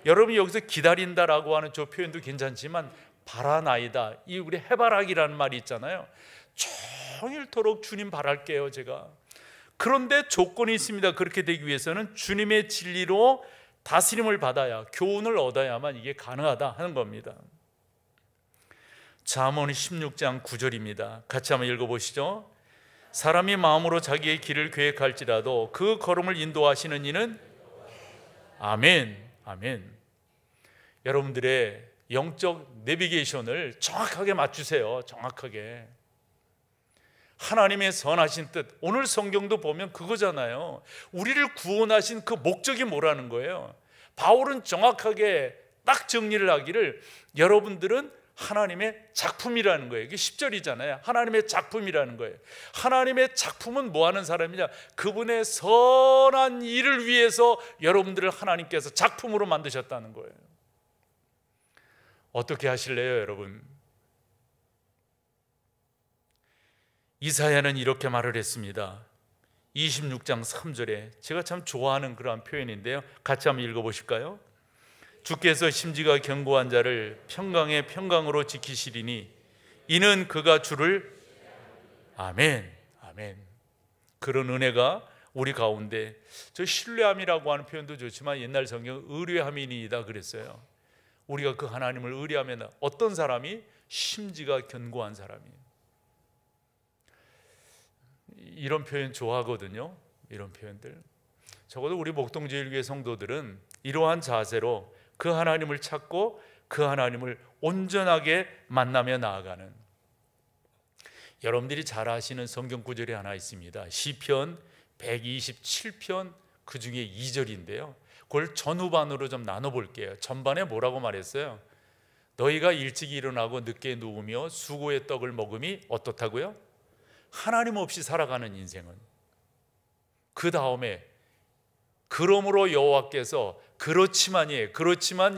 여러분이 여기서 기다린다라고 하는 저 표현도 괜찮지만 바라나이다, 이 우리 해바라기라는 말이 있잖아요. 종일토록 주님 바랄게요 제가. 그런데 조건이 있습니다. 그렇게 되기 위해서는 주님의 진리로 다스림을 받아야, 교훈을 얻어야만 이게 가능하다 하는 겁니다. 잠언 16장 9절입니다. 같이 한번 읽어보시죠. 사람이 마음으로 자기의 길을 계획할지라도 그 걸음을 인도하시는 이는. 아멘, 아멘. 여러분들의 영적 내비게이션을 정확하게 맞추세요. 정확하게. 하나님의 선하신 뜻, 오늘 성경도 보면 그거잖아요. 우리를 구원하신 그 목적이 뭐라는 거예요. 바울은 정확하게 딱 정리를 하기를, 여러분들은 하나님의 작품이라는 거예요. 이게 10절이잖아요. 하나님의 작품이라는 거예요. 하나님의 작품은 뭐 하는 사람이냐? 그분의 선한 일을 위해서 여러분들을 하나님께서 작품으로 만드셨다는 거예요. 어떻게 하실래요, 여러분? 이사야는 이렇게 말을 했습니다. 26장 3절에 제가 참 좋아하는 그러한 표현인데요. 같이 한번 읽어보실까요? 주께서 심지가 견고한 자를 평강의 평강으로 지키시리니 이는 그가 주를. 아멘, 아멘. 그런 은혜가 우리 가운데, 저 신뢰함이라고 하는 표현도 좋지만 옛날 성경 의뢰함이니이다 그랬어요. 우리가 그 하나님을 의뢰하면 어떤 사람이? 심지가 견고한 사람이에요. 이런 표현 좋아하거든요. 이런 표현들. 적어도 우리 목동제일교회 성도들은 이러한 자세로 그 하나님을 찾고 그 하나님을 온전하게 만나며 나아가는, 여러분들이 잘 아시는 성경 구절이 하나 있습니다. 시편 127편 그 중에 2절인데요. 그걸 전후반으로 좀 나눠볼게요. 전반에 뭐라고 말했어요? 너희가 일찍 일어나고 늦게 누우며 수고의 떡을 먹음이 어떻다고요? 하나님 없이 살아가는 인생은. 그 다음에 그러므로 여호와께서, 그렇지만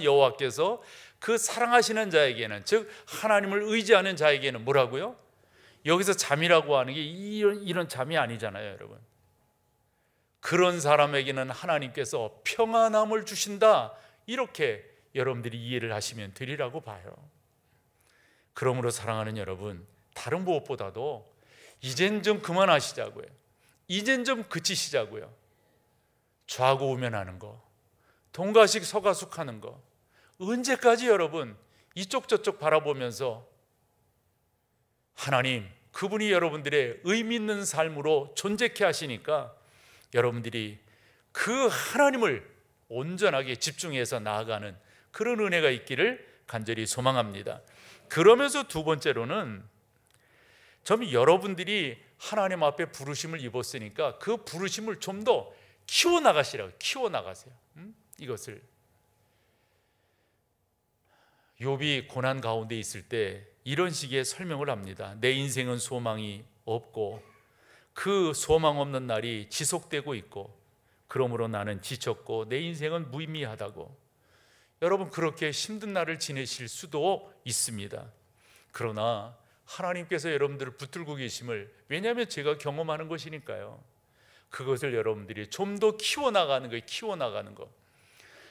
여호와께서 그 사랑하시는 자에게는, 즉 하나님을 의지하는 자에게는 뭐라고요? 여기서 잠이라고 하는 게 이런 잠이 아니잖아요, 여러분. 그런 사람에게는 하나님께서 평안함을 주신다, 이렇게 여러분들이 이해를 하시면 되리라고 봐요. 그러므로 사랑하는 여러분, 다른 무엇보다도 이젠 좀 그만하시자고요. 이젠 좀 그치시자고요. 좌고우면하는 거, 동가식 서가숙하는 거, 언제까지 여러분 이쪽 저쪽 바라보면서 하나님, 그분이 여러분들의 의미 있는 삶으로 존재케 하시니까 여러분들이 그 하나님을 온전하게 집중해서 나아가는 그런 은혜가 있기를 간절히 소망합니다. 그러면서 두 번째로는, 좀 여러분들이 하나님 앞에 부르심을 입었으니까 그 부르심을 좀 더 키워나가시라고. 키워나가세요. 이것을. 욥이 고난 가운데 있을 때 이런 식의 설명을 합니다. 내 인생은 소망이 없고 그 소망 없는 날이 지속되고 있고 그러므로 나는 지쳤고 내 인생은 무의미하다고. 여러분, 그렇게 힘든 날을 지내실 수도 있습니다. 그러나 하나님께서 여러분들을 붙들고 계심을, 왜냐하면 제가 경험하는 것이니까요. 그것을 여러분들이 좀 더 키워나가는 거예요. 키워나가는 거.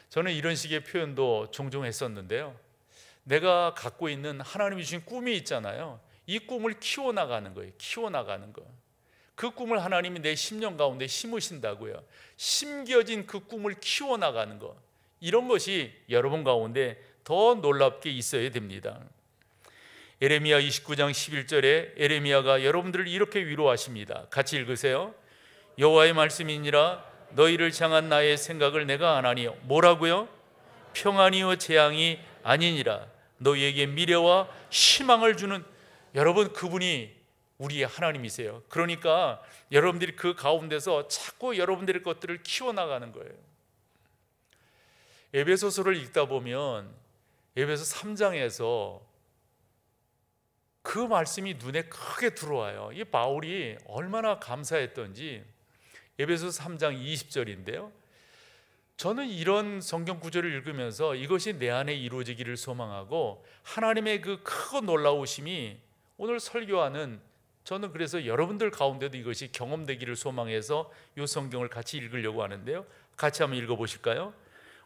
저는 이런 식의 표현도 종종 했었는데요. 내가 갖고 있는 하나님이 주신 꿈이 있잖아요. 이 꿈을 키워나가는 거예요. 키워나가는 거. 그 꿈을 하나님이 내 심령 가운데 심으신다고요. 심겨진 그 꿈을 키워나가는 거, 이런 것이 여러분 가운데 더 놀랍게 있어야 됩니다. 에레미야 29장 11절에 에레미야가 여러분들을 이렇게 위로하십니다. 같이 읽으세요. 여호와의 말씀이니라. 너희를 향한 나의 생각을 내가 아나니. 뭐라고요? 평안이요 재앙이 아니니라. 너희에게 미래와 희망을 주는. 여러분, 그분이 우리의 하나님이세요. 그러니까 여러분들이 그 가운데서 자꾸 여러분들의 것들을 키워나가는 거예요. 에베소서를 읽다 보면 에베소 3장에서 그 말씀이 눈에 크게 들어와요. 이 바울이 얼마나 감사했던지. 에베소 3장 20절인데요. 저는 이런 성경 구절을 읽으면서 이것이 내 안에 이루어지기를 소망하고 하나님의 그 크고 놀라우심이 오늘 설교하는, 저는 그래서 여러분들 가운데도 이것이 경험되기를 소망해서 이 성경을 같이 읽으려고 하는데요. 같이 한번 읽어보실까요?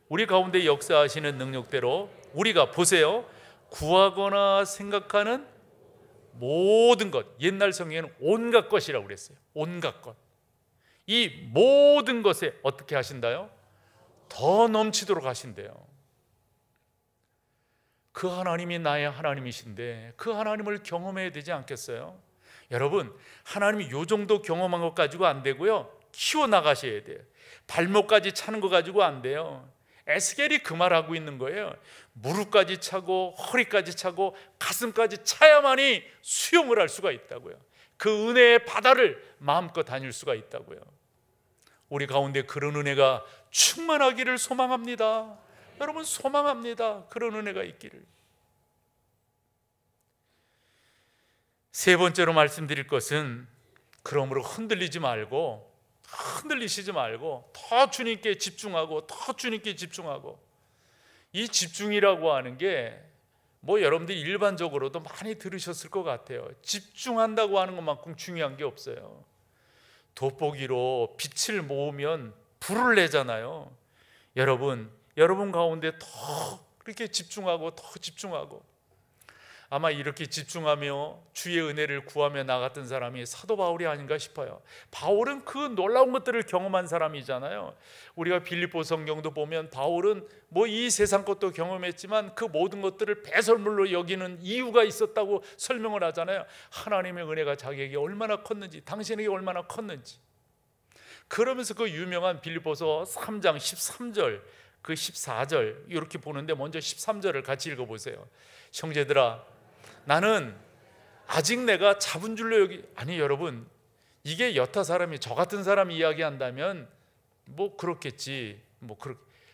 우리 가운데 역사하시는 능력대로 우리가, 보세요, 구하거나 생각하는 모든 것, 옛날 성경에는 온갖 것이라고 그랬어요. 온갖 것. 이 모든 것에 어떻게 하신다요? 더 넘치도록 하신대요. 그 하나님이 나의 하나님이신데 그 하나님을 경험해야 되지 않겠어요? 여러분, 하나님이 요 정도 경험한 것 가지고 안 되고요, 키워나가셔야 돼요. 발목까지 차는 거 가지고 안 돼요. 에스겔이 그 말하고 있는 거예요. 무릎까지 차고 허리까지 차고 가슴까지 차야만이 수용을 할 수가 있다고요. 그 은혜의 바다를 마음껏 다닐 수가 있다고요. 우리 가운데 그런 은혜가 충만하기를 소망합니다. 여러분, 소망합니다. 그런 은혜가 있기를. 세 번째로 말씀드릴 것은, 그러므로 흔들리시지 말고 더 주님께 집중하고, 더 주님께 집중하고. 이 집중이라고 하는 게 뭐 여러분들이 일반적으로도 많이 들으셨을 것 같아요. 집중한다고 하는 것만큼 중요한 게 없어요. 돋보기로 빛을 모으면 불을 내잖아요. 여러분 가운데 더 그렇게 집중하고 더 집중하고, 아마 이렇게 집중하며 주의 은혜를 구하며 나갔던 사람이 사도 바울이 아닌가 싶어요. 바울은 그 놀라운 것들을 경험한 사람이잖아요. 우리가 빌립보 성경도 보면 바울은 뭐 이 세상 것도 경험했지만 그 모든 것들을 배설물로 여기는 이유가 있었다고 설명을 하잖아요. 하나님의 은혜가 자기에게 얼마나 컸는지, 당신에게 얼마나 컸는지. 그러면서 그 유명한 빌립보서 3장 13절, 그 14절 이렇게 보는데, 먼저 13절을 같이 읽어보세요. 형제들아, 나는 아직 내가 잡은 줄로 여기, 아니 여러분, 이게 여타 사람이, 저 같은 사람이 이야기한다면 뭐 그렇겠지,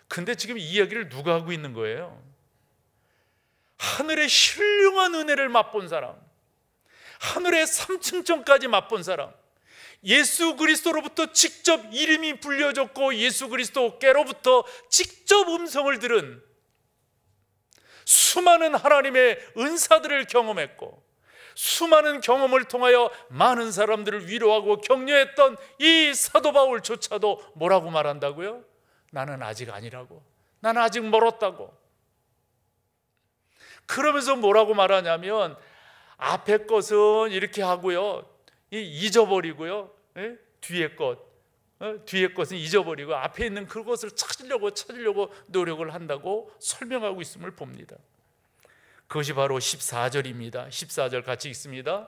근데 지금 이 이야기를 누가 하고 있는 거예요? 하늘의 신령한 은혜를 맛본 사람, 하늘의 3층천까지 맛본 사람, 예수 그리스도로부터 직접 이름이 불려졌고 예수 그리스도께로부터 직접 음성을 들은 수많은 하나님의 은사들을 경험했고, 수많은 경험을 통하여 많은 사람들을 위로하고 격려했던 이 사도 바울조차도 뭐라고 말한다고요? 나는 아직 아니라고, 나는 아직 멀었다고. 그러면서 뭐라고 말하냐면, 앞에 것은 이렇게 하고요, 잊어버리고요, 뒤에 것은 잊어버리고 앞에 있는 그것을 찾으려고 노력을 한다고 설명하고 있음을 봅니다. 그것이 바로 14절입니다. 14절 같이 읽습니다.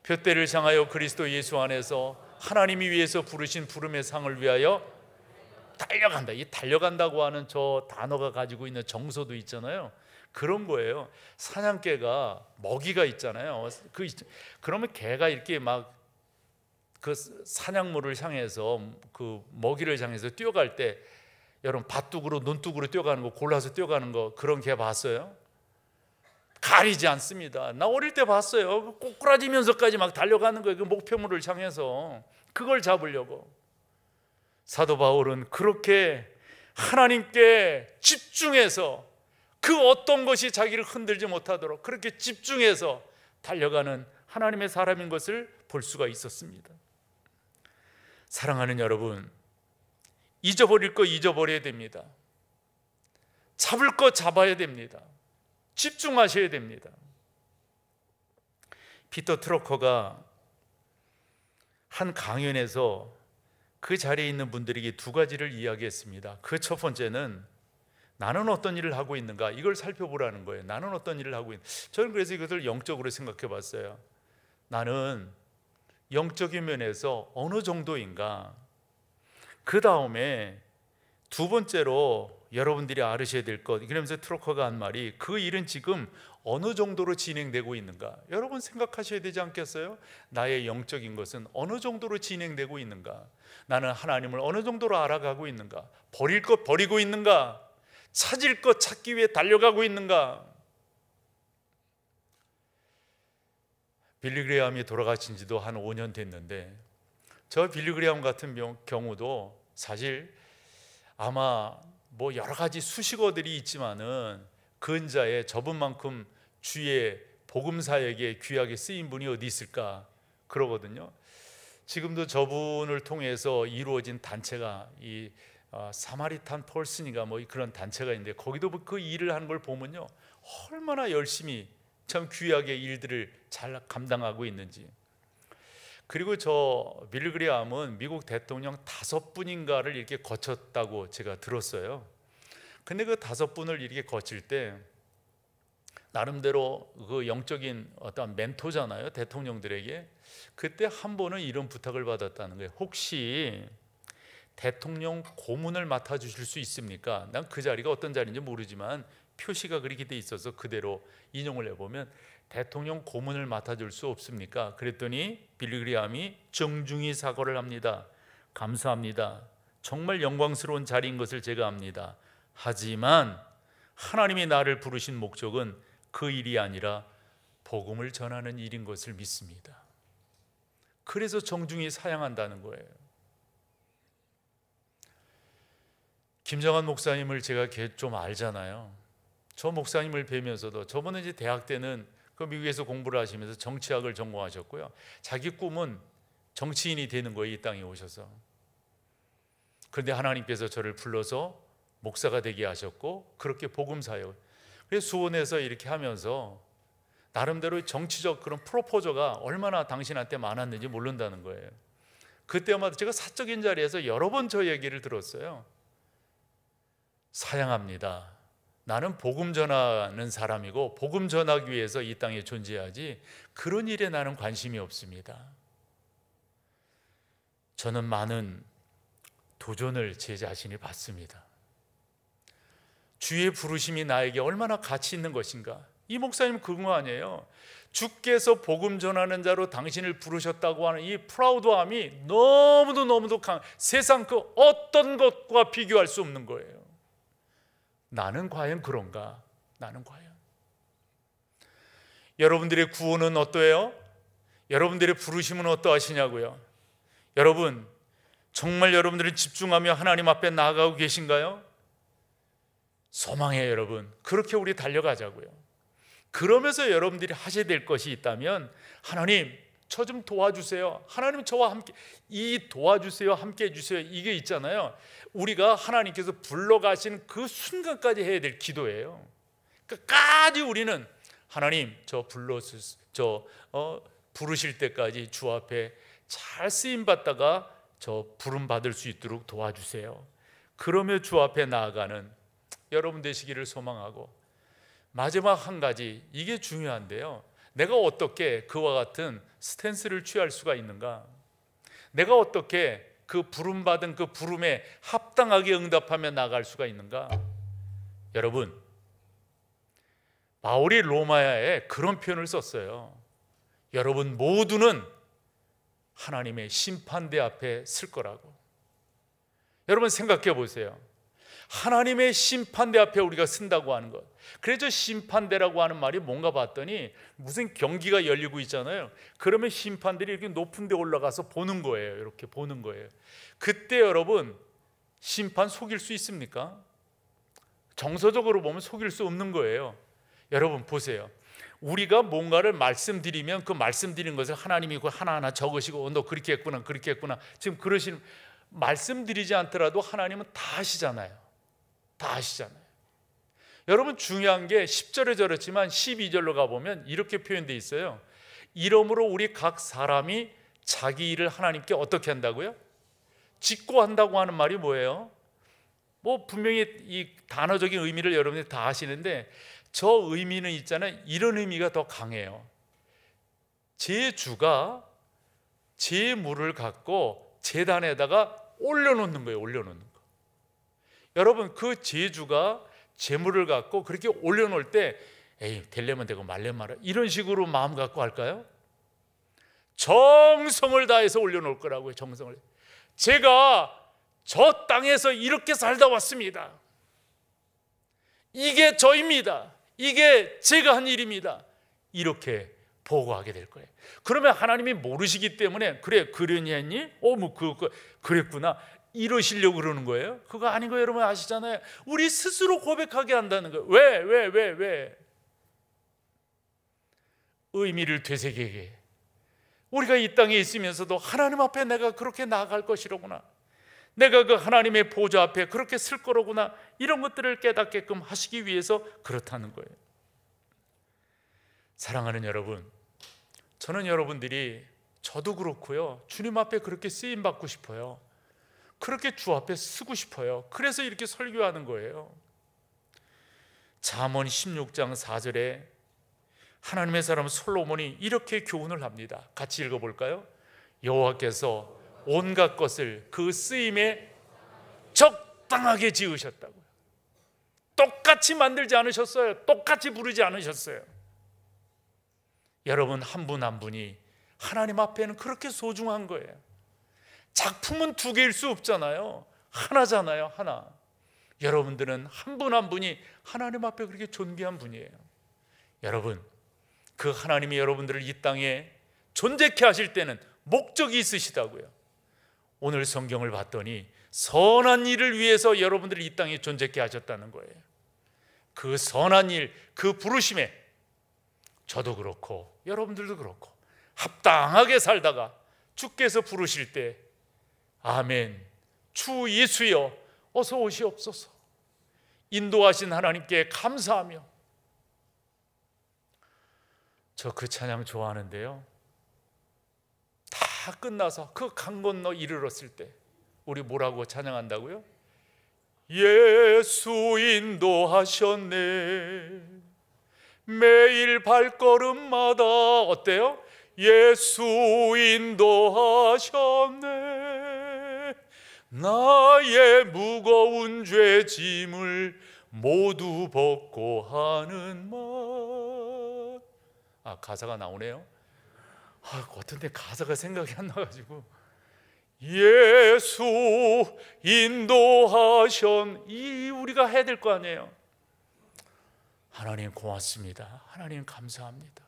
둯대를 향하여 그리스도 예수 안에서 하나님이 위해서 부르신 부름의 상을 위하여 달려간다. 이 달려간다고 하는 저 단어가 가지고 있는 정서도 있잖아요. 그런 거예요. 사냥개가 먹이가 있잖아요. 그러면 개가 이렇게 막 그 사냥물을 향해서, 그 먹이를 향해서 뛰어갈 때, 여러분 밭둑으로 눈둑으로 뛰어가는 거, 골라서 뛰어가는 거, 그런 개 봤어요? 가리지 않습니다. 나 어릴 때 봤어요. 꼬꾸라지면서까지 막 달려가는 거예요. 그 목표물을 향해서 그걸 잡으려고. 사도 바울은 그렇게 하나님께 집중해서, 그 어떤 것이 자기를 흔들지 못하도록 그렇게 집중해서 달려가는 하나님의 사람인 것을 볼 수가 있었습니다. 사랑하는 여러분, 잊어버릴 거 잊어버려야 됩니다. 잡을 거 잡아야 됩니다. 집중하셔야 됩니다. 피터 트러커가 한 강연에서 그 자리에 있는 분들에게 두 가지를 이야기했습니다. 그 첫 번째는 나는 어떤 일을 하고 있는가, 이걸 살펴보라는 거예요. 나는 어떤 일을 하고 있는가. 저는 그래서 이것을 영적으로 생각해 봤어요. 나는 영적인 면에서 어느 정도인가. 그 다음에 두 번째로 여러분들이 알으셔야 될 것, 그러면서 트러커가 한 말이, 그 일은 지금 어느 정도로 진행되고 있는가. 여러분 생각하셔야 되지 않겠어요? 나의 영적인 것은 어느 정도로 진행되고 있는가. 나는 하나님을 어느 정도로 알아가고 있는가. 버릴 것 버리고 있는가. 찾을 것 찾기 위해 달려가고 있는가. 빌리 그레이엄이 돌아가신 지도 한 5년 됐는데, 저 빌리 그레이엄 같은 경우도 사실 아마 뭐 여러 가지 수식어들이 있지만은 근자에 저분만큼 주의 복음 사역에 귀하게 쓰인 분이 어디 있을까 그러거든요. 지금도 저분을 통해서 이루어진 단체가 이 사마리탄 펄슨인가 뭐 그런 단체가 있는데 거기도 그 일을 하는 걸 보면요, 얼마나 열심히 참 귀하게 일들을 잘 감당하고 있는지. 그리고 저 빌리 그레이엄은 미국 대통령 5분인가를 이렇게 거쳤다고 제가 들었어요. 근데 그 5분을 이렇게 거칠 때 나름대로 그 영적인 어떤 멘토잖아요, 대통령들에게. 그때 한 번은 이런 부탁을 받았다는 거예요. 혹시 대통령 고문을 맡아주실 수 있습니까? 난 그 자리가 어떤 자리인지 모르지만 표시가 그렇게 돼 있어서 그대로 인용을 해보면 대통령 고문을 맡아줄 수 없습니까? 그랬더니 빌리 그레이엄이 정중히 사과를 합니다. 감사합니다. 정말 영광스러운 자리인 것을 제가 압니다. 하지만 하나님이 나를 부르신 목적은 그 일이 아니라 복음을 전하는 일인 것을 믿습니다. 그래서 정중히 사양한다는 거예요. 김정한 목사님을 제가 좀 알잖아요. 저 목사님을 뵈면서도 저분은 이제 대학 때는 그 미국에서 공부를 하시면서 정치학을 전공하셨고요. 자기 꿈은 정치인이 되는 거예요, 이 땅에 오셔서. 그런데 하나님께서 저를 불러서 목사가 되게 하셨고 그렇게 복음 사역. 그래서 수원에서 이렇게 하면서 나름대로 정치적 그런 프로포저가 얼마나 당신한테 많았는지 모른다는 거예요. 그때마다 제가 사적인 자리에서 여러 번 저 얘기를 들었어요. 사양합니다. 나는 복음 전하는 사람이고 복음 전하기 위해서 이 땅에 존재하지 그런 일에 나는 관심이 없습니다. 저는 많은 도전을 제 자신이 받습니다. 주의 부르심이 나에게 얼마나 가치 있는 것인가. 이 목사님 그거 아니에요. 주께서 복음 전하는 자로 당신을 부르셨다고 하는 이 프라우드함이 너무도 세상 그 어떤 것과 비교할 수 없는 거예요. 나는 과연 그런가? 나는 과연 여러분들의 구원은 어떠해요? 여러분들의 부르심은 어떠하시냐고요? 여러분 정말 여러분들이 집중하며 하나님 앞에 나아가고 계신가요? 소망해요 여러분. 그렇게 우리 달려가자고요. 그러면서 여러분들이 하셔야 될 것이 있다면 하나님 저 좀 도와주세요. 하나님 저와 함께 이 도와주세요, 함께 해주세요. 이게 있잖아요. 우리가 하나님께서 불러가신 그 순간까지 해야 될 기도예요. 끝까지 우리는 하나님 부르실 때까지 주 앞에 잘 쓰임 받다가 저 부름 받을 수 있도록 도와주세요. 그러며 주 앞에 나아가는 여러분 되시기를 소망하고, 마지막 한 가지, 이게 중요한데요. 내가 어떻게 그와 같은 스탠스를 취할 수가 있는가? 내가 어떻게 그 부름받은 그 부름에 합당하게 응답하며 나아갈 수가 있는가? 여러분, 바울이 로마야에 그런 표현을 썼어요. 여러분 모두는 하나님의 심판대 앞에 설 거라고. 여러분 생각해 보세요. 하나님의 심판대 앞에 우리가 쓴다고 하는 것. 그래서 심판대라고 하는 말이 뭔가 봤더니 무슨 경기가 열리고 있잖아요. 그러면 심판들이 이렇게 높은 데 올라가서 보는 거예요. 이렇게 보는 거예요. 그때 여러분 심판 속일 수 있습니까? 정서적으로 보면 속일 수 없는 거예요. 여러분 보세요. 우리가 뭔가를 말씀드리면 그 말씀드린 것을 하나님이 하나하나 적으시고 너 그렇게 했구나 그렇게 했구나 지금 그러시는, 말씀드리지 않더라도 하나님은 다 아시잖아요. 다 아시잖아요. 여러분 중요한 게 10절에 저렇지만 12절로 가보면 이렇게 표현되어 있어요. 이러므로 우리 각 사람이 자기 일을 하나님께 어떻게 한다고요? 짓고 한다고 하는 말이 뭐예요? 뭐 분명히 이 단어적인 의미를 여러분들이 다 아시는데 저 의미는 있잖아요. 이런 의미가 더 강해요. 제 주가 제 물을 갖고 제단에다가 올려놓는 거예요. 올려놓는 거. 여러분 그 제주가 재물을 갖고 그렇게 올려놓을 때 에이 되려면 되고 말려면 말아 이런 식으로 마음 갖고 할까요? 정성을 다해서 올려놓을 거라고요. 정성을. 제가 저 땅에서 이렇게 살다 왔습니다. 이게 저입니다. 이게 제가 한 일입니다. 이렇게 보고하게 될 거예요. 그러면 하나님이 모르시기 때문에 그래 그러니 했니? 뭐 그랬구나. 이러시려고 그러는 거예요? 그거 아닌 거 여러분 아시잖아요. 우리 스스로 고백하게 한다는 거예요. 왜? 의미를 되새기게. 우리가 이 땅에 있으면서도 하나님 앞에 내가 그렇게 나아갈 것이로구나, 내가 그 하나님의 보좌 앞에 그렇게 쓸 거로구나, 이런 것들을 깨닫게끔 하시기 위해서 그렇다는 거예요. 사랑하는 여러분, 저는 여러분들이, 저도 그렇고요, 주님 앞에 그렇게 쓰임 받고 싶어요. 그렇게 주 앞에 쓰고 싶어요. 그래서 이렇게 설교하는 거예요. 잠언 16장 4절에 하나님의 사람 솔로몬이 이렇게 교훈을 합니다. 같이 읽어볼까요? 여호와께서 온갖 것을 그 쓰임에 적당하게 지으셨다고요. 똑같이 만들지 않으셨어요. 똑같이 부르지 않으셨어요. 여러분 한 분 한 분이 하나님 앞에는 그렇게 소중한 거예요. 작품은 두 개일 수 없잖아요. 하나잖아요. 하나. 여러분들은 한 분 한 분이 하나님 앞에 그렇게 존귀한 분이에요. 여러분, 그 하나님이 여러분들을 이 땅에 존재케 하실 때는 목적이 있으시다고요. 오늘 성경을 봤더니 선한 일을 위해서 여러분들을 이 땅에 존재케 하셨다는 거예요. 그 선한 일, 그 부르심에 저도 그렇고 여러분들도 그렇고 합당하게 살다가 주께서 부르실 때 아멘, 주 예수여 어서 오시옵소서, 인도하신 하나님께 감사하며. 저 그 찬양 좋아하는데요, 다 끝나서 그 강 건너 이르렀을 때 우리 뭐라고 찬양한다고요? 예수 인도하셨네, 매일 발걸음마다 어때요? 예수 인도하셨네, 나의 무거운 죄 짐을 모두 벗고 하는 말. 가사가 나오네요. 어떤데 가사가 생각이 안 나가지고, 예수 인도하셨, 우리가 해야 될 거 아니에요. 하나님 고맙습니다. 하나님 감사합니다.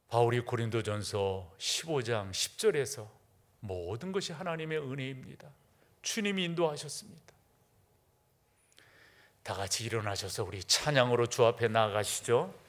바울이 고린도전서 15장 10절에서 모든 것이 하나님의 은혜입니다. 주님이 인도하셨습니다. 다 같이 일어나셔서 우리 찬양으로 주 앞에 나아가시죠.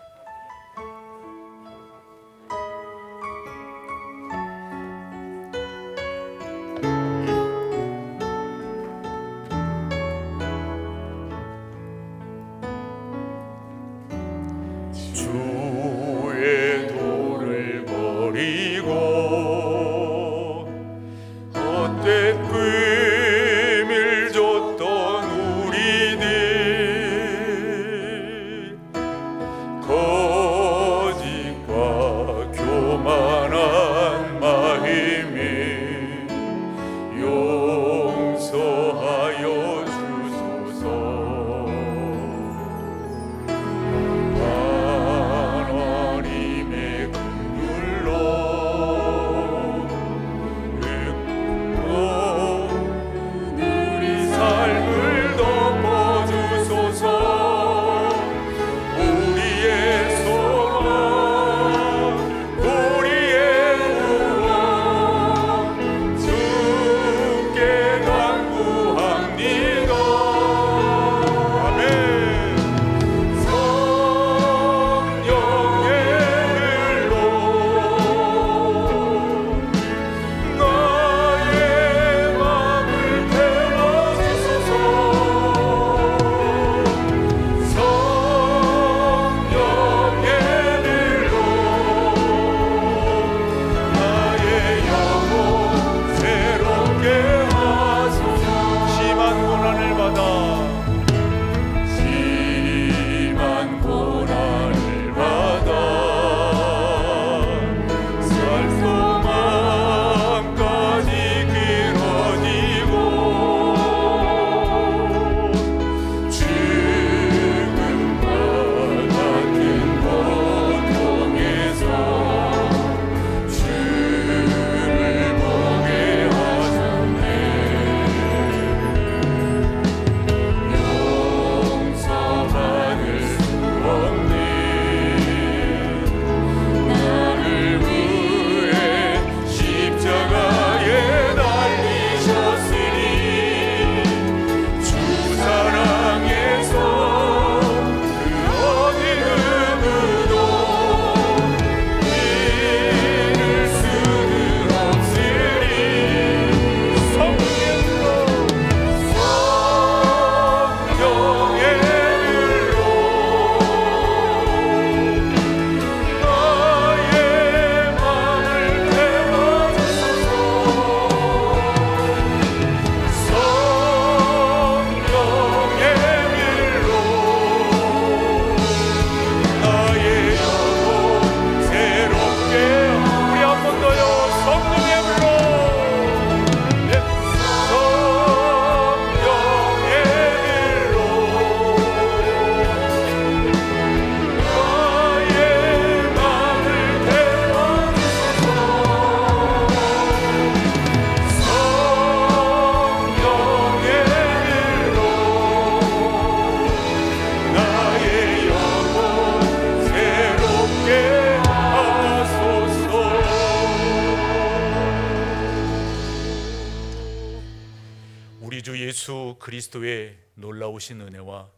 그리스도의 놀라우신 은혜와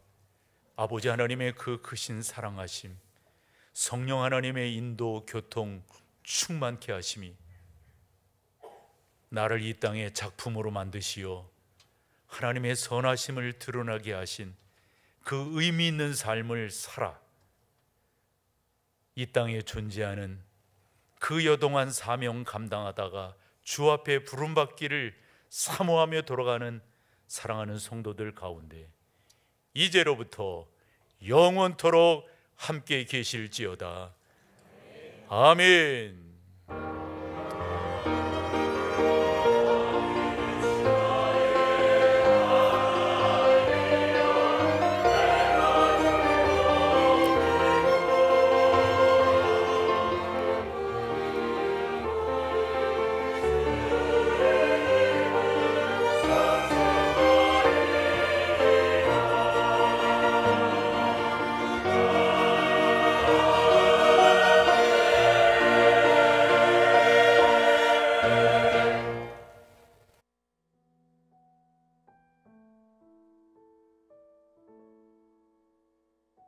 아버지 하나님의 그 크신 사랑하심, 성령 하나님의 인도, 교통 충만케 하심이 나를 이 땅의 작품으로 만드시어 하나님의 선하심을 드러나게 하신 그 의미 있는 삶을 살아 이 땅에 존재하는 그 여동안 사명 감당하다가 주 앞에 부름받기를 사모하며 돌아가는 사랑하는 성도들 가운데 이제로부터 영원토록 함께 계실지어다. 아멘.